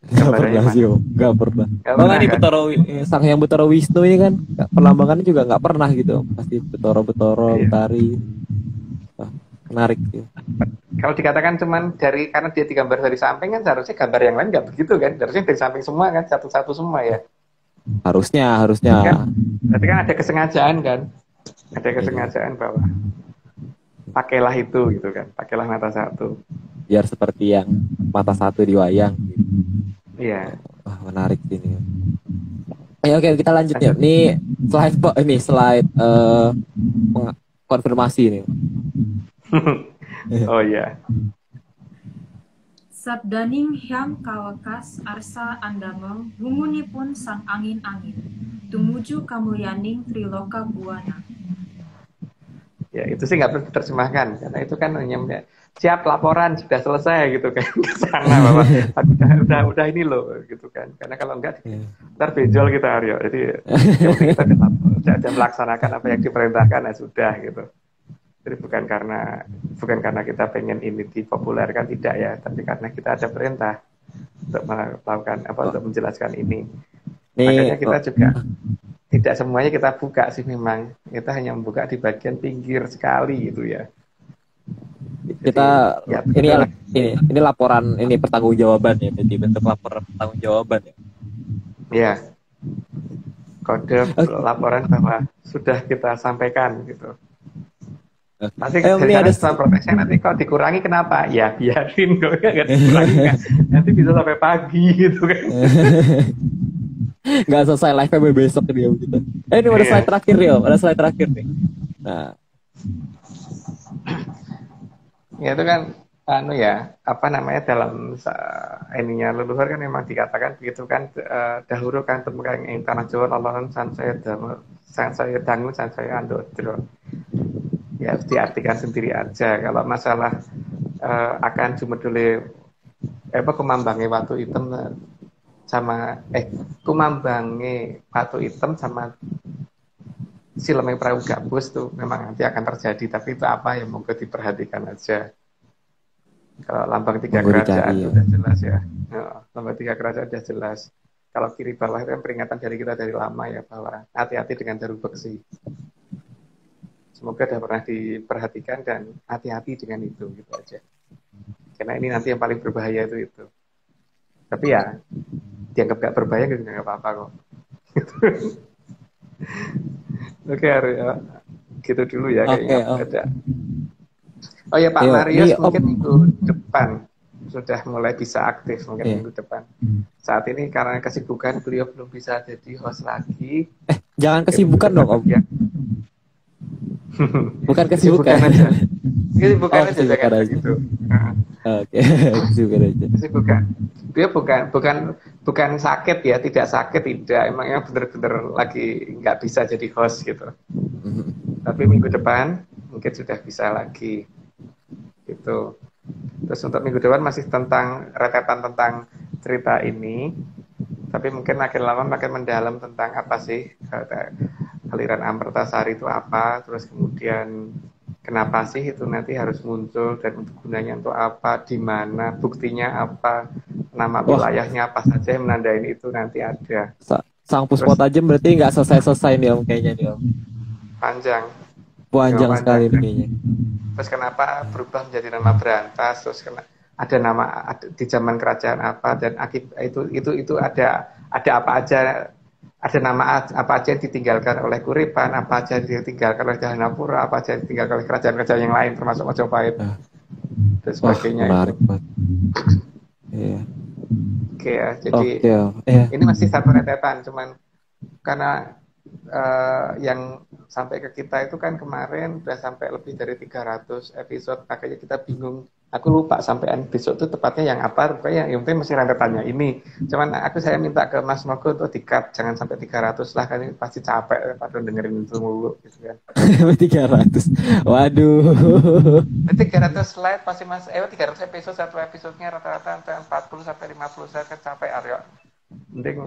Gak pernah sih Om, gak pernah. Kalau ini Betoro, Sang Hyang Betoro Wisnu ini kan perlambangannya juga gak pernah gitu Om. Pasti Betoro, Betari. Wah, menarik ya. Kalau dikatakan cuman karena dia digambar dari samping kan seharusnya gambar yang lain nggak begitu kan? Harusnya dari samping semua kan, satu-satu semua ya. Harusnya. Berarti kan ada kesengajaan kan? Ada kesengajaan bahwa pakailah itu gitu kan, pakailah mata satu. Biar seperti yang mata satu di wayang gitu. Iya. Wah, menarik ini. Oke, kita lanjut ya. Ini slide konfirmasi ini. Oh iya. Sabdaning hyang kawakas arsa andamel ngumunipun sang angin-angin tumuju kamulyaning Triloka Buana. Ya itu sih nggak perlu diterjemahkan karena itu kan hanya siap laporan sudah selesai gitu kan ke sana bahwa udah ini loh gitu kan, karena kalau enggak ntar benjol kita Aryo, jadi kita sudah melaksanakan apa yang diperintahkan ya sudah gitu. Jadi bukan karena kita pengen ini dipopulerkan, tidak ya, tapi karena kita ada perintah untuk melakukan untuk menjelaskan ini. Makanya kita juga tidak semuanya kita buka sih, memang kita hanya membuka di bagian pinggir sekali gitu ya. Jadi, kita ya, ini laporan, ini pertanggungjawaban ya, jadi bentuk laporan pertanggungjawaban ya. Ya, kode laporan bahwa sudah kita sampaikan gitu. Nanti dari ada proteksi, nanti kalau dikurangi kenapa? Ya biarin kok, nggak dikurangi kan. Nanti bisa sampai pagi gitu kan. Nggak selesai live-nya besok dia begitu. Ini ada slide terakhir ya, ada slide terakhir nih. Nah, ya itu kan dalam ininya leluhur kan memang dikatakan begitu kan, dahulu kan temukan yang tanah Jawa loloran sansaya dangu sansaya andodro. Ya diartikan sendiri aja. Kalau masalah akan jumedule kumambange watu hitam sama kumambange watu hitam sama sileme perahu gabus tuh memang nanti akan terjadi, tapi itu apa yang monggo diperhatikan aja. Kalau lambang tiga kerajaan sudah jelas ya. Lambang tiga kerajaan sudah jelas. Kalau kiri bawah itu peringatan dari kita dari lama ya, bahwa hati-hati dengan daru beksi. Semoga sudah pernah diperhatikan dan hati-hati dengan itu gitu aja. Karena ini nanti yang paling berbahaya itu. Tapi ya dianggap gak berbahaya nggak apa-apa kok. Oke, Arya. Gitu dulu ya kayaknya. Ada. Oh ya Pak Marius mungkin minggu depan sudah mulai bisa aktif mungkin minggu depan. Saat ini karena kesibukan beliau belum bisa jadi host lagi. Jangan kesibukan dong Om. Ya. Bukan kesibukan aja. Kesibukan aja gitu. Oke, kesibukan aja. Kesibukan. Dia bukan sakit ya, tidak sakit, tidak. Emangnya benar-benar lagi nggak bisa jadi host gitu. Tapi minggu depan mungkin sudah bisa lagi gitu. Terus untuk minggu depan masih tentang rentetan tentang cerita ini, tapi mungkin makin lama makin mendalam tentang apa sih aliran Amertasari itu apa, terus kemudian kenapa sih itu nanti harus muncul dan untuk gunanya untuk apa, di mana, buktinya apa, nama wilayahnya apa saja yang menandain itu nanti ada. Sang Puspotajem berarti nggak selesai-selesai nih Om kayaknya nih Om. Panjang sekali kayaknya. Terus kenapa berubah menjadi nama Berantas, terus ada nama di zaman kerajaan apa, dan itu ada apa aja. Ada nama apa aja yang ditinggalkan oleh Kuripan, apa aja yang ditinggalkan oleh Jahanapura, apa aja yang ditinggalkan oleh kerajaan-kerajaan yang lain termasuk Majapahit dan sebagainya. Menarik banget. Iya. Oke ya, jadi ini masih satu rentetan, cuman karena yang sampai ke kita itu kan kemarin udah sampai lebih dari 300 episode, makanya kita bingung. Aku lupa sampean besok itu tepatnya yang apa, rupanya yang penting masih rentetannya ini. Cuman saya minta ke Mas Mogo untuk di-cut, jangan sampai 300 lah, kan ini pasti capek pada dengerin itu mulu gitu kan. 300. Waduh. 300 slide pasti 300 episode, satu episodenya rata-rata 40 sampai 50 slide, kan capek Aryo. Mending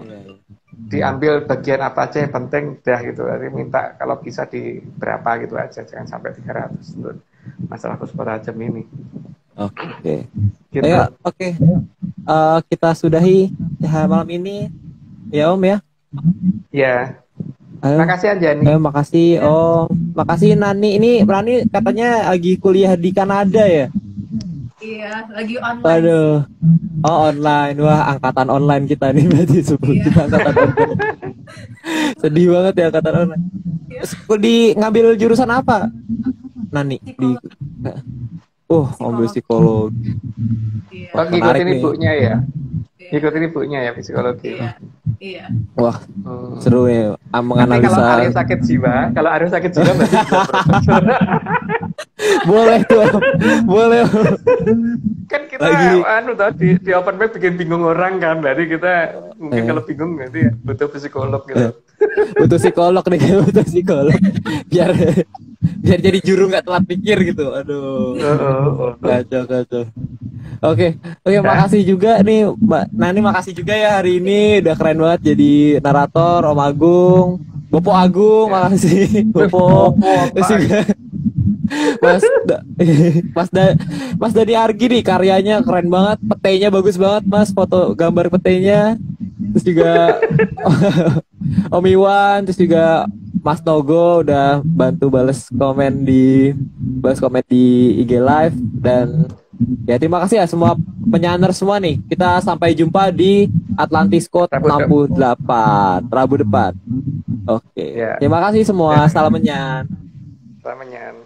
diambil bagian apa aja yang penting dah gitu. Jadi minta kalau bisa di berapa gitu aja, jangan sampai 300 untuk masalah Puspotajem ini. Oke. Gitu. Oke. Kita sudahi malam ini ya Om ya. Ya. Makasih Anjani. Makasih Om. Makasih Nani. Ini Nani katanya lagi kuliah di Kanada ya? Iya, lagi online. Waduh. Oh online. Wah, angkatan online kita nih berarti sebelum kita angkatan online. Sedih banget ya angkatan online. Terus ngambil jurusan apa? Nani Ambil psikologi. Iya. Oh, Menarik ngikutin nih. ibunya ya. Iya. Ngikutin ibunya ya psikologi. Iya. Iya. Wah, Hmm. seru ya Nanti kalau menganalisa. Arif sakit jiwa berarti bisa profesor. Boleh tuh. Boleh. Kan kita Lagi. di open mic bikin bingung orang kan. Berarti kita mungkin kalau bingung nanti butuh psikolog gitu. Butuh psikolog nih, butuh psikolog. Biar jadi juru nggak telat pikir gitu. Aduh. Kacau. Oke, makasih juga nih Mbak Nani, makasih juga ya hari ini udah keren banget jadi narator. Om Agung, Bopo Agung, makasih Bopo. Terus juga Mas Dani Argi nih, karyanya keren banget, petenya bagus banget Mas, foto gambar petenya. Terus juga Om Iwan, terus juga Mas Togo udah bantu balas komen di IG Live. Dan ya terima kasih ya semua penyanyi semua nih. Kita sampai jumpa di Atlantis Code 68 Rabu depan. Oke. Ya. Terima kasih semua. Salam menyan. Salam menyan.